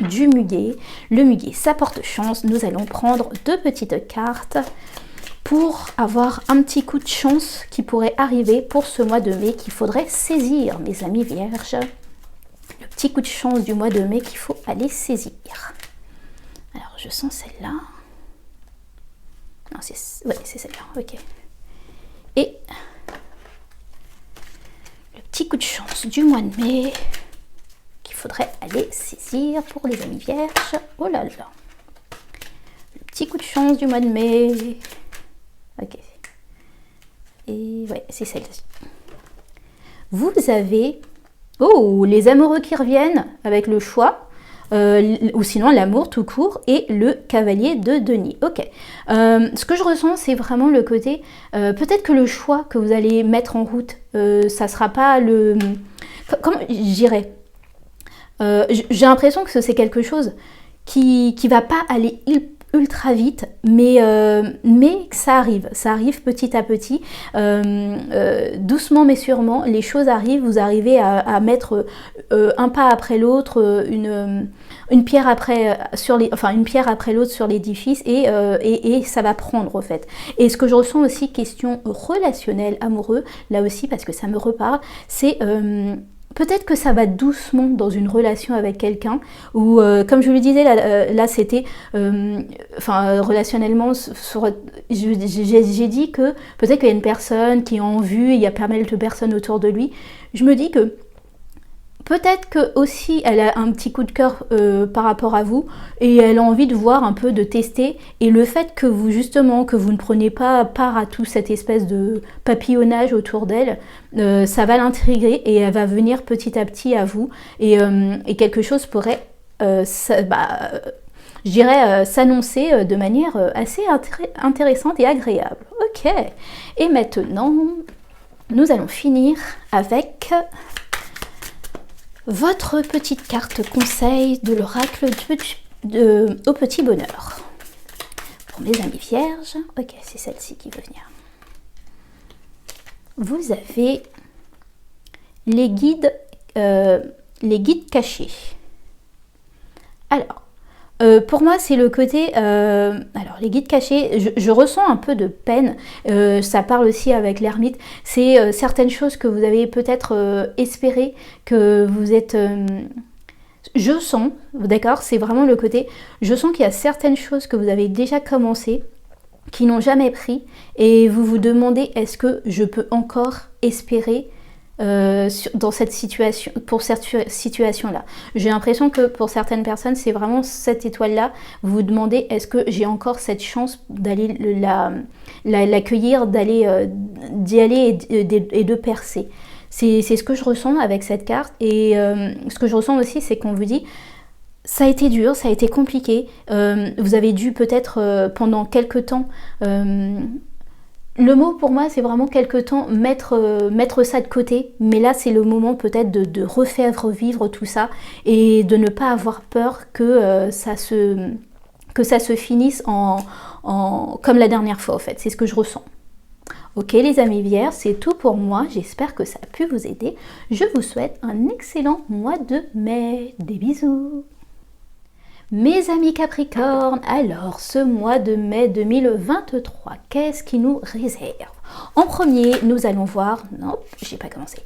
S1: du muguet. Le muguet, ça porte chance. Nous allons prendre 2 petites cartes pour avoir un petit coup de chance qui pourrait arriver pour ce mois de mai qu'il faudrait saisir, mes amis vierges. Le petit coup de chance du mois de mai qu'il faut aller saisir. Alors, je sens celle-là. Non, c'est celle-là, ok. Et le petit coup de chance du mois de mai qu'il faudrait aller saisir pour les amis vierges. Oh là là. Le petit coup de chance du mois de mai. Ok. Et ouais, c'est celle-ci. Vous avez... Oh, les amoureux qui reviennent avec le choix. Ou sinon l'amour tout court et le cavalier de denier. Ok. Ce que je ressens, c'est vraiment le côté... peut-être que le choix que vous allez mettre en route, ça sera pas le... Comment je dirais, j'ai l'impression que c'est quelque chose qui va pas aller ultra vite, mais ça arrive petit à petit, doucement mais sûrement, les choses arrivent, vous arrivez à mettre un pas après l'autre, une pierre après l'autre sur l'édifice et ça va prendre en fait. Et ce que je ressens aussi, question relationnelle, amoureux, là aussi parce que ça me reparle, c'est peut-être que ça va doucement dans une relation avec quelqu'un ou comme je vous le disais là c'était relationnellement j'ai dit que peut-être qu'il y a une personne qui est en vue et il y a pas mal de personnes autour de lui. Je me dis que peut-être que aussi elle a un petit coup de cœur par rapport à vous et elle a envie de voir un peu, de tester, et le fait que vous ne preniez pas part à tout cette espèce de papillonnage autour d'elle, ça va l'intriguer et elle va venir petit à petit à vous et quelque chose pourrait je dirais s'annoncer de manière assez intéressante et agréable. Ok, et maintenant nous allons finir avec votre petite carte conseil de l'oracle au petit bonheur. Pour mes amis vierges, ok, c'est celle-ci qui veut venir. Vous avez les guides cachés. Alors, Pour moi, c'est le côté... alors, les guides cachés, je ressens un peu de peine. Ça parle aussi avec l'ermite. C'est certaines choses que vous avez peut-être espéré, que vous êtes... je sens, d'accord, c'est vraiment le côté... Je sens qu'il y a certaines choses que vous avez déjà commencé, qui n'ont jamais pris, et vous vous demandez, est-ce que je peux encore espérer dans cette situation, pour cette situation-là. J'ai l'impression que pour certaines personnes, c'est vraiment cette étoile-là. Vous vous demandez, est-ce que j'ai encore cette chance d'aller l'accueillir, d'y aller et de percer. C'est ce que je ressens avec cette carte. Et ce que je ressens aussi, c'est qu'on vous dit, ça a été dur, ça a été compliqué. Vous avez dû peut-être pendant quelques temps... le mot pour moi, c'est vraiment quelque temps mettre ça de côté, mais là c'est le moment peut-être de refaire revivre tout ça et de ne pas avoir peur que ça se finisse comme la dernière fois en fait, c'est ce que je ressens. Ok les amis vierges, c'est tout pour moi, j'espère que ça a pu vous aider. Je vous souhaite un excellent mois de mai, des bisous. Mes amis Capricorne, alors ce mois de mai 2023, qu'est-ce qui nous réserve? En premier, nous allons voir, non, j'ai pas commencé.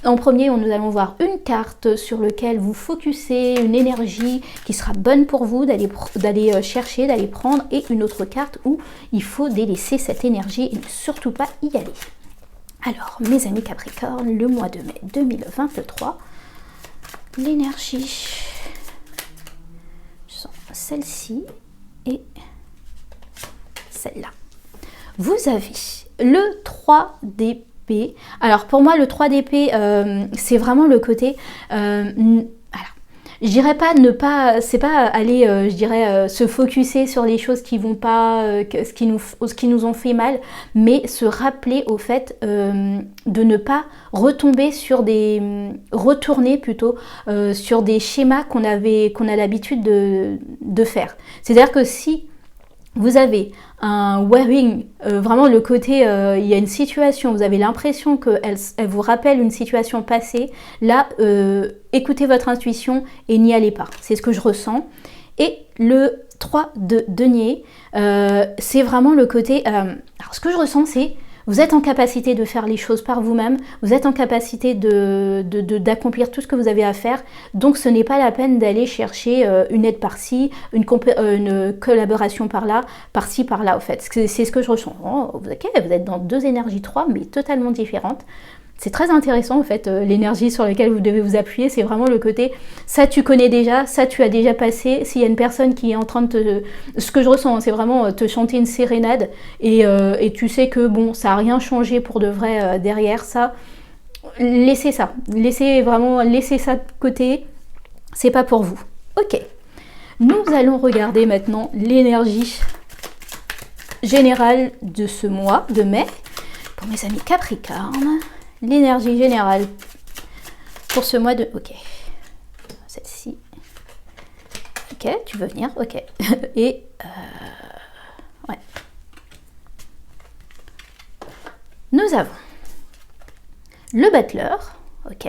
S1: En premier, nous allons voir une carte sur laquelle vous focussez une énergie qui sera bonne pour vous, d'aller chercher, d'aller prendre, et une autre carte où il faut délaisser cette énergie et ne surtout pas y aller. Alors, mes amis Capricorne, le mois de mai 2023, l'énergie... celle-ci et celle-là. Vous avez le 3 d'épée. Alors pour moi le 3 d'épée c'est vraiment le côté je dirais pas ne pas, c'est pas aller je dirais se focuser sur les choses qui vont pas, ce qui nous ont fait mal, mais se rappeler au fait de ne pas retomber sur retourner plutôt sur des schémas qu'on a l'habitude de faire. C'est-à-dire que si vous avez un wearing, vraiment le côté, il y a une situation, vous avez l'impression qu'elle vous rappelle une situation passée, là, écoutez votre intuition et n'y allez pas. C'est ce que je ressens. Et le 3 de denier, c'est vraiment le côté... alors, ce que je ressens, c'est... Vous êtes en capacité de faire les choses par vous-même, vous êtes en capacité d'accomplir tout ce que vous avez à faire, donc ce n'est pas la peine d'aller chercher une aide par-ci, une collaboration par-là, par-ci, par-là, au fait. C'est ce que je ressens. Oh, ok, vous êtes dans deux énergies 3, mais totalement différentes. C'est très intéressant en fait, l'énergie sur laquelle vous devez vous appuyer, c'est vraiment le côté, ça tu connais déjà, ça tu as déjà passé, s'il y a une personne qui est en train de ce que je ressens, c'est vraiment te chanter une sérénade et tu sais que bon, ça n'a rien changé pour de vrai derrière ça, laissez ça, laissez ça de côté, c'est pas pour vous. Ok, nous allons regarder maintenant l'énergie générale de ce mois de mai, pour mes amis Capricorne. L'énergie générale pour ce mois de... Ok. Celle-ci. Ok, tu veux venir? Ok. Et... ouais. Nous avons le battleur. Ok.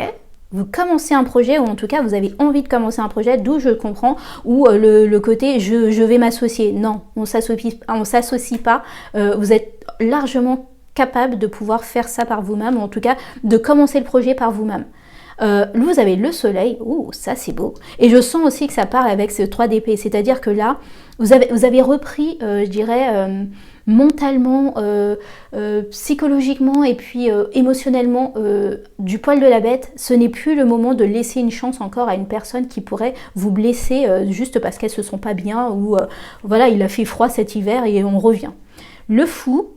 S1: Vous commencez un projet, ou en tout cas vous avez envie de commencer un projet, d'où je comprends, ou le côté je vais m'associer. Non, on ne s'associe pas. Vous êtes largement capable de pouvoir faire ça par vous-même, ou en tout cas de commencer le projet par vous-même. Vous avez le soleil, oh ça c'est beau, et je sens aussi que ça part avec ce 3 d'épée, c'est-à-dire que là, vous avez repris, je dirais, mentalement, psychologiquement et puis émotionnellement du poil de la bête. Ce n'est plus le moment de laisser une chance encore à une personne qui pourrait vous blesser juste parce qu'elles se sent pas bien, ou voilà, il a fait froid cet hiver et on revient. Le fou,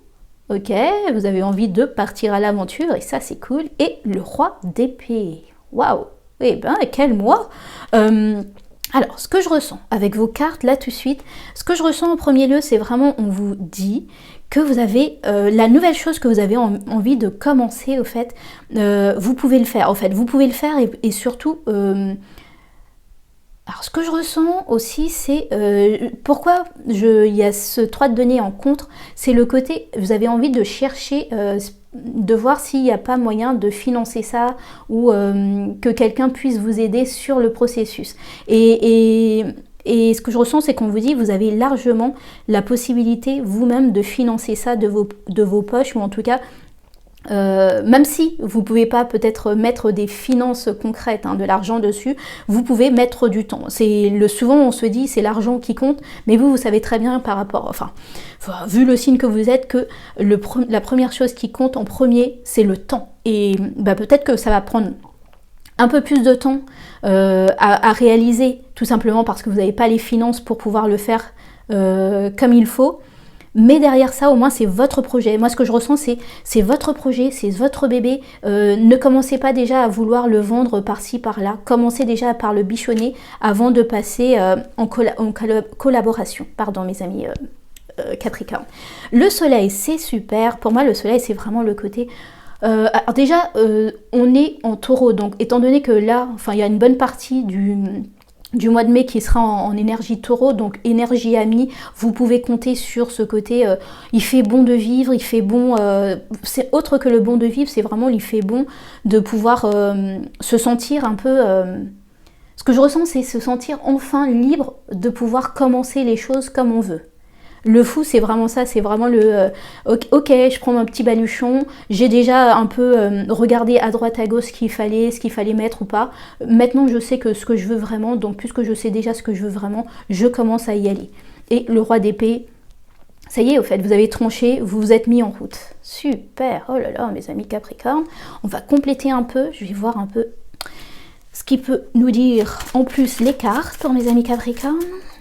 S1: ok, vous avez envie de partir à l'aventure et ça c'est cool. Et le roi d'épée, waouh, eh ben quel mois. Alors ce que je ressens avec vos cartes là tout de suite, ce que je ressens en premier lieu, c'est vraiment, on vous dit que vous avez la nouvelle chose que vous avez envie de commencer, au fait, vous pouvez le faire, en fait, vous pouvez le faire et surtout... alors ce que je ressens aussi, c'est pourquoi il y a ce 3 de denier en contre, c'est le côté, vous avez envie de chercher, de voir s'il n'y a pas moyen de financer ça, ou que quelqu'un puisse vous aider sur le processus. Et et ce que je ressens, c'est qu'on vous dit, vous avez largement la possibilité vous-même de financer ça de vos poches, ou en tout cas, même si vous ne pouvez pas peut-être mettre des finances concrètes, de l'argent dessus, vous pouvez mettre du temps. Souvent on se dit c'est l'argent qui compte, mais vous savez très bien par rapport, vu le signe que vous êtes, que la première chose qui compte en premier, c'est le temps. Et peut-être que ça va prendre un peu plus de temps à réaliser, tout simplement parce que vous n'avez pas les finances pour pouvoir le faire comme il faut. Mais derrière ça, au moins, c'est votre projet. Moi, ce que je ressens, c'est votre projet, c'est votre bébé. Ne commencez pas déjà à vouloir le vendre par-ci, par-là. Commencez déjà par le bichonner avant de passer en collaboration. Pardon, mes amis Capricorne. Le soleil, c'est super. Pour moi, le soleil, c'est vraiment le côté... alors déjà, on est en taureau. Donc, étant donné que là, il y a une bonne partie du mois de mai qui sera en énergie taureau, donc énergie amie, vous pouvez compter sur ce côté, il fait bon de vivre, il fait bon, c'est autre que le bon de vivre, c'est vraiment il fait bon de pouvoir se sentir un peu, ce que je ressens, c'est se sentir enfin libre de pouvoir commencer les choses comme on veut. Le fou, c'est vraiment ça, c'est vraiment ok, je prends mon petit baluchon, j'ai déjà un peu regardé à droite à gauche ce qu'il fallait mettre ou pas. Maintenant, je sais que ce que je veux vraiment, donc puisque je sais déjà ce que je veux vraiment, je commence à y aller. Et le roi d'épée, ça y est, au fait, vous avez tranché, vous vous êtes mis en route. Super, oh là là, mes amis Capricorne, on va compléter un peu, je vais voir un peu ce qui peut nous dire en plus les cartes pour mes amis Capricorne.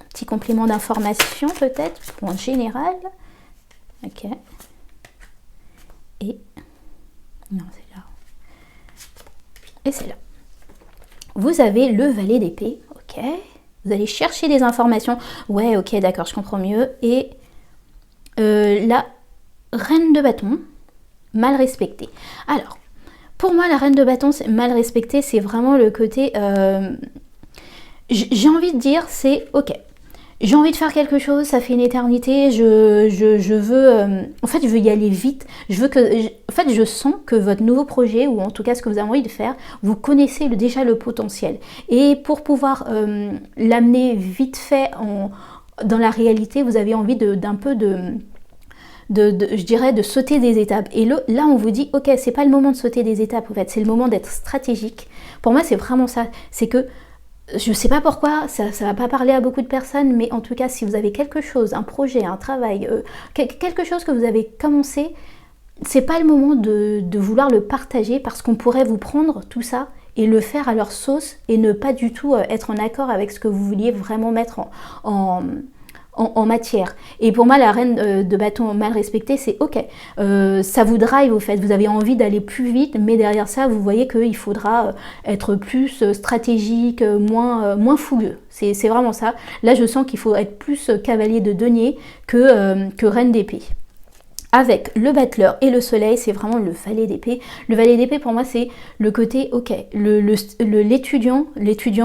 S1: Petit complément d'information peut-être, en général. Ok. Et... non, c'est là. Et c'est là. Vous avez le valet d'épée. Ok. Vous allez chercher des informations. Ouais, ok, d'accord, je comprends mieux. Et la reine de bâton, mal respectée. Alors, pour moi, la reine de bâton, mal respectée, c'est vraiment le côté... j'ai envie de dire, c'est ok. J'ai envie de faire quelque chose, ça fait une éternité, je veux... en fait, je veux y aller vite. Je sens que votre nouveau projet, ou en tout cas ce que vous avez envie de faire, vous connaissez déjà le potentiel. Et pour pouvoir l'amener vite fait dans la réalité, vous avez envie d'un peu je dirais, de sauter des étapes. Et là, on vous dit, ok, c'est pas le moment de sauter des étapes, en fait, c'est le moment d'être stratégique. Pour moi, c'est vraiment ça. C'est que je ne sais pas pourquoi, ça ne va pas parler à beaucoup de personnes, mais en tout cas, si vous avez quelque chose, un projet, un travail, quelque chose que vous avez commencé, c'est pas le moment de vouloir le partager, parce qu'on pourrait vous prendre tout ça et le faire à leur sauce et ne pas du tout être en accord avec ce que vous vouliez vraiment mettre en matière. Et pour moi, la reine de bâton mal respectée, c'est ok, ça vous drive au fait, vous avez envie d'aller plus vite, mais derrière ça, vous voyez qu'il faudra être plus stratégique, moins fougueux. C'est vraiment ça. Là, je sens qu'il faut être plus cavalier de denier que reine d'épée. Avec le battleur et le soleil, c'est vraiment le valet d'épée. Le valet d'épée, pour moi, c'est le côté, ok, l'étudiant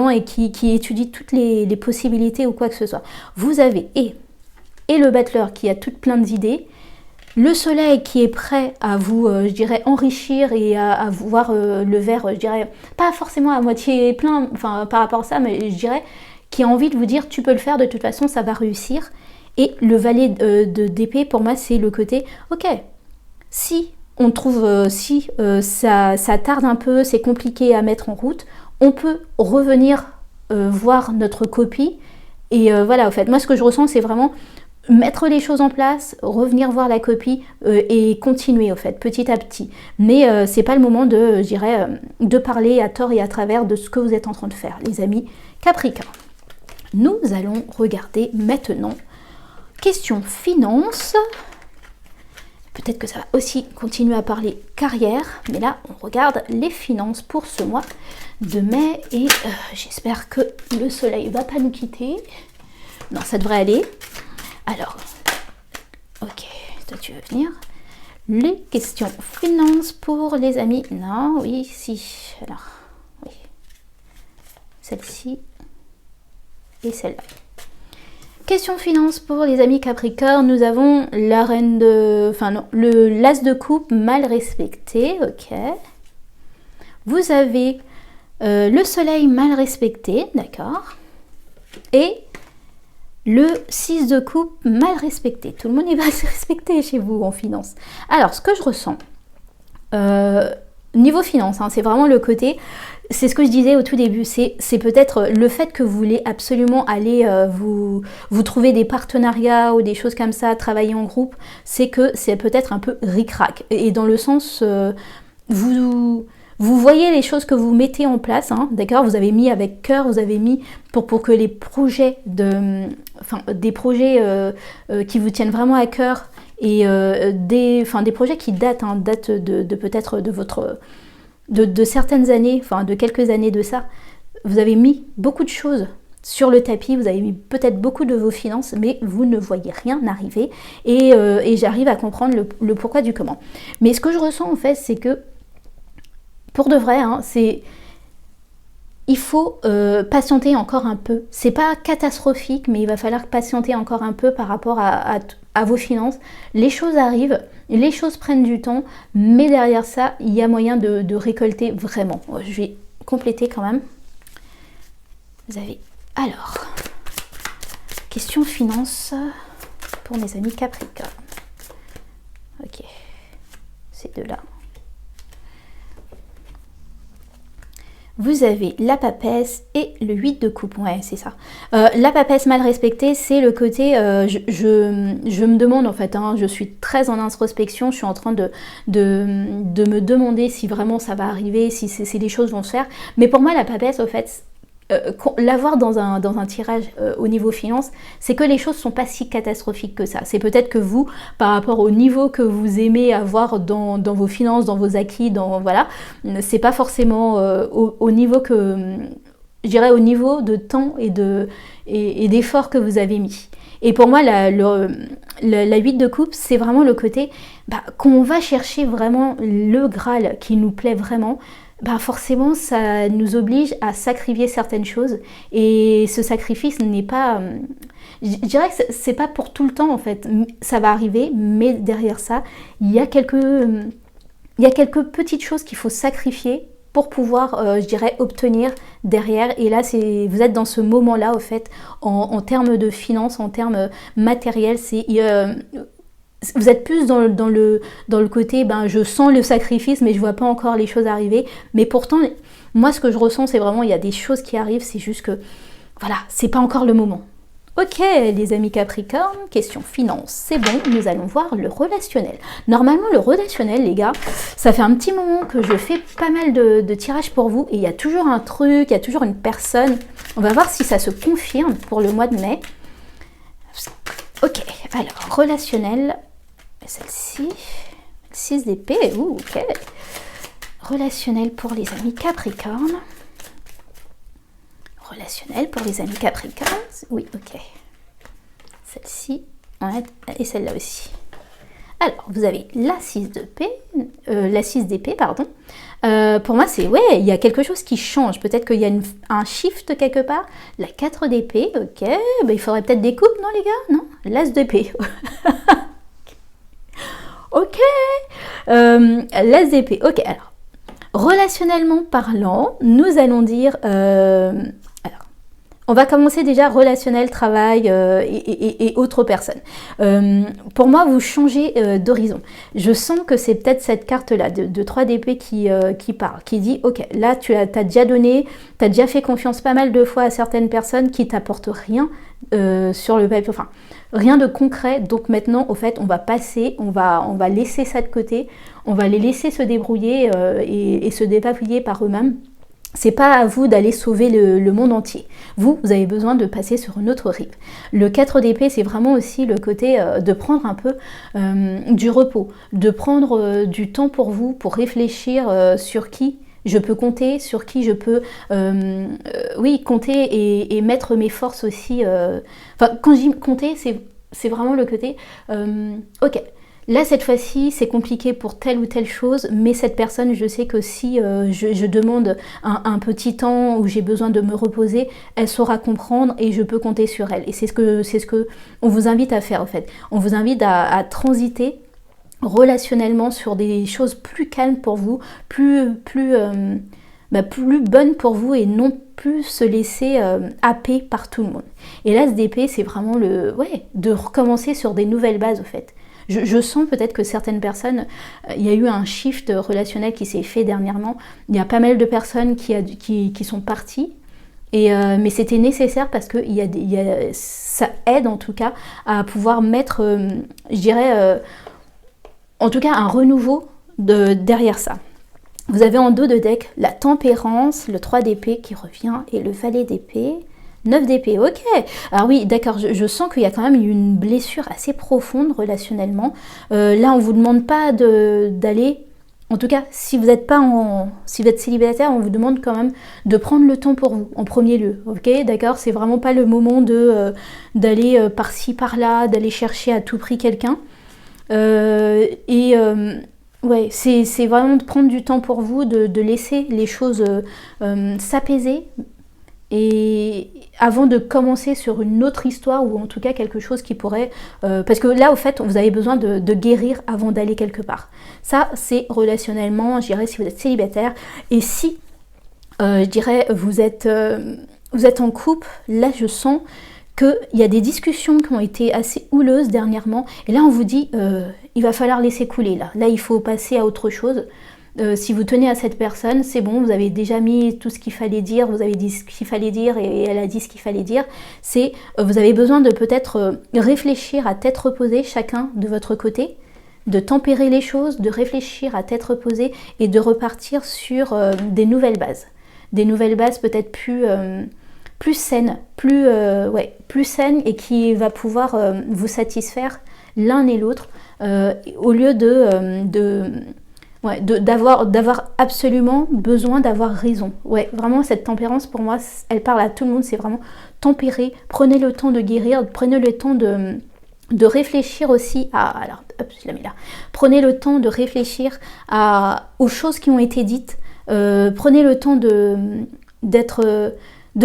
S1: et qui étudie toutes les possibilités ou quoi que ce soit. Vous avez et le battleur qui a toutes plein d'idées, le soleil qui est prêt à vous, je dirais, enrichir et à voir le verre, je dirais, pas forcément à moitié plein, par rapport à ça, mais je dirais, qui a envie de vous dire, tu peux le faire, de toute façon, ça va réussir. Et le valet d'épée, pour moi, c'est le côté, ok, si on trouve, ça tarde un peu, c'est compliqué à mettre en route, on peut revenir voir notre copie. Et voilà, au fait, moi, ce que je ressens, c'est vraiment mettre les choses en place, revenir voir la copie et continuer, au fait, petit à petit. Mais c'est pas le moment je dirais, de parler à tort et à travers de ce que vous êtes en train de faire, les amis Capricorne. Nous allons regarder maintenant question finance. Peut-être que ça va aussi continuer à parler carrière, mais là on regarde les finances pour ce mois de mai et j'espère que le soleil va pas nous quitter. Non, ça devrait aller. Alors, ok, toi tu veux venir. Les questions finances pour les amis. Non, oui, si. Alors, oui. Celle-ci et celle-là. Question finance pour les amis Capricorne, nous avons la reine l'as de coupe mal respecté, ok. Vous avez le soleil mal respecté, d'accord. Et Le 6 de coupe mal respecté. Tout le monde est mal respecté chez vous en finance. Alors, ce que je ressens, niveau finance, hein, c'est vraiment le côté, c'est ce que je disais au tout début, c'est peut-être le fait que vous voulez absolument aller vous trouver des partenariats ou des choses comme ça, travailler en groupe, c'est que c'est peut-être un peu ric-rac. Et dans le sens, vous voyez les choses que vous mettez en place, hein, d'accord, vous avez mis avec cœur, vous avez mis pour que les projets, des projets qui vous tiennent vraiment à cœur, et des projets qui datent de peut-être de certaines années, de quelques années de ça. Vous avez mis beaucoup de choses sur le tapis, vous avez mis peut-être beaucoup de vos finances, mais vous ne voyez rien arriver, et j'arrive à comprendre le pourquoi du comment. Mais ce que je ressens en fait, c'est que pour de vrai, hein, il faut patienter encore un peu. C'est pas catastrophique, mais il va falloir patienter encore un peu par rapport à vos finances. Les choses arrivent, les choses prennent du temps, mais derrière ça, il y a moyen de récolter vraiment. Je vais compléter quand même. Vous avez... Alors, question finance pour mes amis Capricorne. Ok, ces deux-là. Vous avez la papesse et le 8 de coupe. Ouais, c'est ça. La papesse mal respectée, c'est le côté... je me demande en fait, hein, je suis très en introspection, je suis en train de me demander si vraiment ça va arriver, si les choses vont se faire. Mais pour moi, la papesse, au fait... l'avoir dans un tirage au niveau finance, c'est que les choses sont pas si catastrophiques que ça. C'est peut-être que vous, par rapport au niveau que vous aimez avoir dans vos finances, dans vos acquis, voilà, c'est pas forcément au niveau que, je dirais, au niveau de temps et d'effort que vous avez mis. Et pour moi, la 8 de coupe, c'est vraiment le côté qu'on va chercher vraiment le Graal qui nous plaît vraiment. Forcément, ça nous oblige à sacrifier certaines choses. Et ce sacrifice n'est pas... je dirais que c'est pas pour tout le temps, en fait. Ça va arriver, mais derrière ça, il y a quelques petites choses qu'il faut sacrifier pour pouvoir, je dirais, obtenir derrière. Et là, vous êtes dans ce moment-là, au fait, en termes de finances, en termes matériels. Vous êtes plus dans le côté, je sens le sacrifice, mais je vois pas encore les choses arriver. Mais pourtant, moi, ce que je ressens, c'est vraiment, il y a des choses qui arrivent, c'est juste que, voilà, c'est pas encore le moment. Ok, les amis Capricorne, question finance, c'est bon, nous allons voir le relationnel. Normalement, le relationnel, les gars, ça fait un petit moment que je fais pas mal de tirages pour vous, et il y a toujours un truc, il y a toujours une personne. On va voir si ça se confirme pour le mois de mai. Ok, alors, relationnel... Celle-ci, 6 d'épée, ok. Relationnel pour les amis Capricorne. Relationnel pour les amis Capricorne, oui, ok. Celle-ci, et celle-là aussi. Alors, vous avez la 6 d'épée, pardon. Pour moi, c'est, ouais, il y a quelque chose qui change. Peut-être qu'il y a un shift quelque part. La 4 d'épée, ok. Il faudrait peut-être des coupes, non, les gars? Non, l'as d'épée. Ok, l'as d'épée. Ok, alors, relationnellement parlant, nous allons dire... alors, on va commencer déjà relationnel, travail et autres personnes. Pour moi, vous changez d'horizon. Je sens que c'est peut-être cette carte-là de 3 d'épée qui parle, qui dit, ok, là, tu as déjà donné, tu as déjà fait confiance pas mal de fois à certaines personnes qui t'apportent rien sur le papier, enfin... Rien de concret, donc maintenant, au fait, on va passer, on va laisser ça de côté, on va les laisser se débrouiller et se dépatouiller par eux-mêmes. C'est pas à vous d'aller sauver le monde entier. Vous avez besoin de passer sur une autre rive. Le 4 d'épée, c'est vraiment aussi le côté de prendre un peu du repos, de prendre du temps pour vous, pour réfléchir sur qui je peux compter, sur qui je peux compter et mettre mes forces aussi. Quand je dis compter, c'est vraiment le côté ok, là cette fois-ci c'est compliqué pour telle ou telle chose, mais cette personne, je sais que si je demande un petit temps où j'ai besoin de me reposer, elle saura comprendre et je peux compter sur elle. Et c'est ce que on vous invite à faire en fait. On vous invite à transiter relationnellement sur des choses plus calmes pour vous, plus plus bonne pour vous et non plus se laisser happer par tout le monde. Et l'As d'épée, c'est vraiment de recommencer sur des nouvelles bases au fait. Je sens peut-être que certaines personnes, il y a eu un shift relationnel qui s'est fait dernièrement. Il y a pas mal de personnes qui sont parties. Mais c'était nécessaire parce que ça aide en tout cas à pouvoir mettre, je dirais, en tout cas un renouveau derrière ça. Vous avez en dos de deck la tempérance, le 3 d'épée qui revient et le valet d'épée. 9 d'épée, ok. Alors oui, d'accord, je sens qu'il y a quand même eu une blessure assez profonde relationnellement. Là, on ne vous demande pas d'aller... En tout cas, si vous êtes célibataire, on vous demande quand même de prendre le temps pour vous, en premier lieu. Ok, d'accord, c'est vraiment pas le moment d'aller par-ci, par-là, d'aller chercher à tout prix quelqu'un. Ouais, c'est vraiment de prendre du temps pour vous, de laisser les choses s'apaiser. Et avant de commencer sur une autre histoire ou en tout cas quelque chose qui pourrait... parce que là, au fait, vous avez besoin de guérir avant d'aller quelque part. Ça, c'est relationnellement, je dirais, si vous êtes célibataire. Et si, je dirais, vous êtes en couple, là, je sens qu'il y a des discussions qui ont été assez houleuses dernièrement. Et là, on vous dit, il va falloir laisser couler. Là, il faut passer à autre chose. Si vous tenez à cette personne, c'est bon, vous avez déjà mis tout ce qu'il fallait dire, vous avez dit ce qu'il fallait dire et elle a dit ce qu'il fallait dire. Vous avez besoin de peut-être réfléchir à tête reposée chacun de votre côté, de tempérer les choses, de réfléchir à tête reposée et de repartir sur des nouvelles bases. Des nouvelles bases peut-être plus saines, plus saines et qui va pouvoir vous satisfaire l'un et l'autre au lieu d'avoir absolument besoin d'avoir raison. Ouais, vraiment, cette tempérance, pour moi, elle parle à tout le monde, c'est vraiment tempérer, prenez le temps de guérir, prenez le temps de réfléchir aussi à... Alors, hop, je la mets là. Prenez le temps de réfléchir aux choses qui ont été dites, prenez le temps de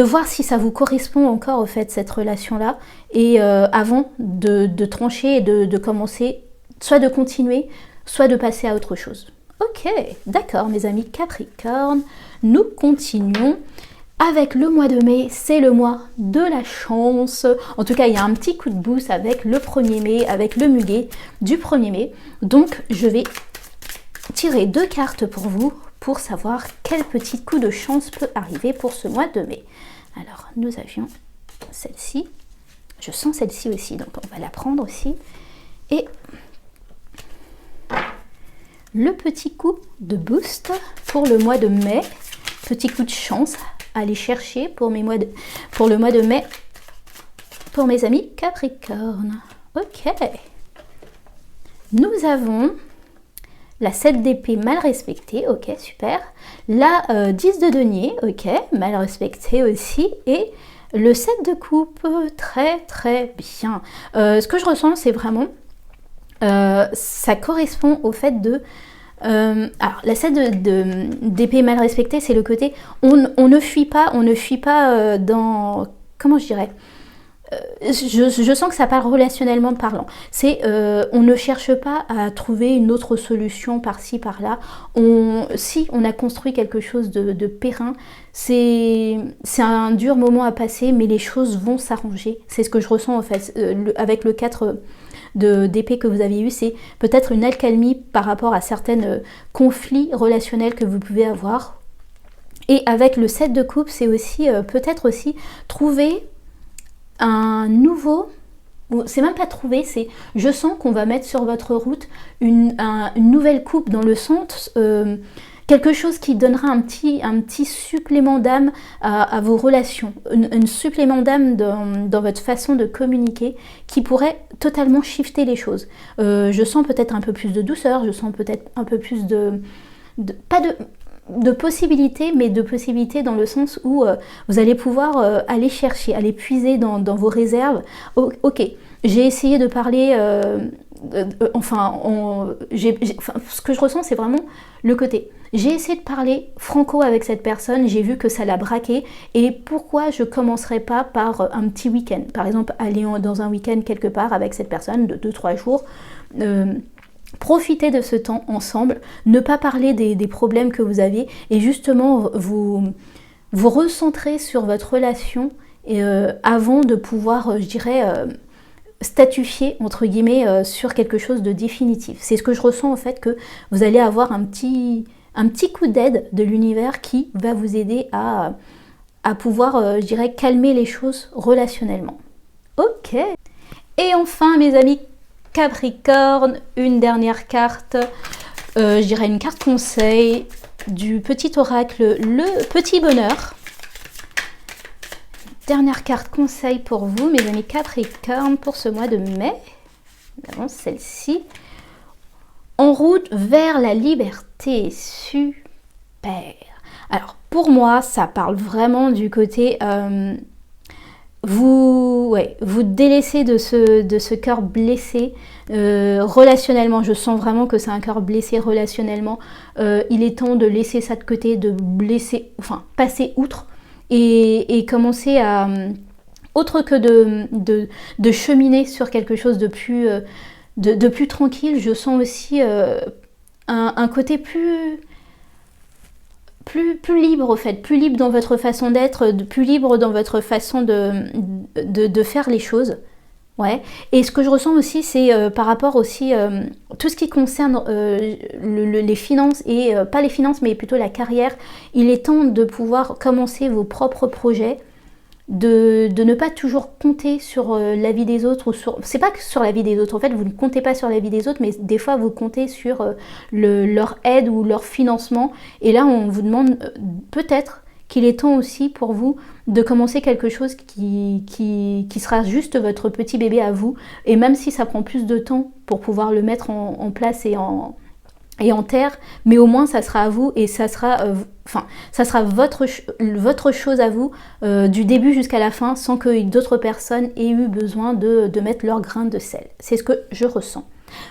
S1: voir si ça vous correspond encore, au fait, cette relation-là, et avant de trancher et de commencer, soit de continuer, soit de passer à autre chose. Ok, d'accord mes amis Capricorne, nous continuons avec le mois de mai, c'est le mois de la chance. En tout cas, il y a un petit coup de boost avec le 1er mai, avec le muguet du 1er mai. Donc, je vais tirer 2 cartes pour vous pour savoir quel petit coup de chance peut arriver pour ce mois de mai. Alors, nous avions celle-ci. Je sens celle-ci aussi, donc on va la prendre aussi. Et... le petit coup de boost pour le mois de mai, petit coup de chance à aller chercher pour le mois de mai, pour mes amis Capricorne. Ok. Nous avons la 7 d'épée mal respectée, ok, super. La 10 de denier, ok, mal respectée aussi. Et le 7 de coupe, très très bien. Ce que je ressens, c'est vraiment... ça correspond au fait de... alors, la 7 d'épée mal respectée, c'est le côté... On ne fuit pas dans... Comment je dirais je sens que ça parle relationnellement parlant. C'est on ne cherche pas à trouver une autre solution par-ci, par-là. Si on a construit quelque chose de périn, c'est un dur moment à passer, mais les choses vont s'arranger. C'est ce que je ressens en fait. Avec le 4 d'épée que vous avez eu, c'est peut-être une accalmie par rapport à certains conflits relationnels que vous pouvez avoir. Et avec le 7 de coupe, c'est aussi peut-être aussi trouver un nouveau, c'est même pas trouver, c'est je sens qu'on va mettre sur votre route une nouvelle coupe, dans le sens quelque chose qui donnera un petit supplément d'âme à vos relations, un supplément d'âme dans votre façon de communiquer qui pourrait totalement shifter les choses. Je sens peut-être un peu plus de douceur, je sens peut-être un peu plus pas de possibilités, mais de possibilités dans le sens où vous allez pouvoir aller chercher, aller puiser dans vos réserves. Ok, j'ai essayé de parler, ce que je ressens, c'est vraiment le côté. J'ai essayé de parler franco avec cette personne, j'ai vu que ça l'a braqué, et pourquoi je commencerais pas par un petit week-end, par exemple aller dans un week-end quelque part avec cette personne de 2-3 jours, Profitez de ce temps ensemble, ne pas parler des problèmes que vous avez et justement vous recentrer sur votre relation avant de pouvoir, je dirais, statuer entre guillemets sur quelque chose de définitif. C'est ce que je ressens en fait, que vous allez avoir un petit coup d'aide de l'univers qui va vous aider à pouvoir, je dirais, calmer les choses relationnellement. Ok. Et enfin, mes amis Capricorne, une dernière carte, je dirais une carte conseil du petit oracle, le petit bonheur. Dernière carte conseil pour vous, mes amis Capricorne, pour ce mois de mai. Nous celle-ci. En route vers la liberté. Super. Alors, pour moi, ça parle vraiment du côté... vous délaissez de ce cœur blessé relationnellement. Je sens vraiment que c'est un cœur blessé relationnellement. Il est temps de laisser ça de côté, de passer outre et commencer à, autre que de cheminer sur quelque chose de plus tranquille. Je sens aussi un côté plus libre en fait, plus libre dans votre façon d'être, plus libre dans votre façon de faire les choses. Ouais. Et ce que je ressens aussi, c'est par rapport aussi tout ce qui concerne les finances et pas les finances, mais plutôt la carrière. Il est temps de pouvoir commencer vos propres projets, de ne pas toujours compter sur la vie des autres, c'est pas que sur la vie des autres, en fait vous ne comptez pas sur la vie des autres, mais des fois vous comptez sur leur aide ou leur financement, et là on vous demande peut-être qu'il est temps aussi pour vous de commencer quelque chose qui sera juste votre petit bébé à vous, et même si ça prend plus de temps pour pouvoir le mettre en place et en terre, mais au moins ça sera à vous et ça sera votre chose à vous du début jusqu'à la fin, sans que d'autres personnes aient eu besoin de mettre leur grain de sel. C'est ce que je ressens.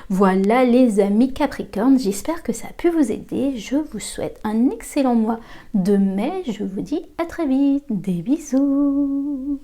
S1: Voilà les amis Capricorne, j'espère que ça a pu vous aider. Je vous souhaite un excellent mois de mai. Je vous dis à très vite. Des bisous.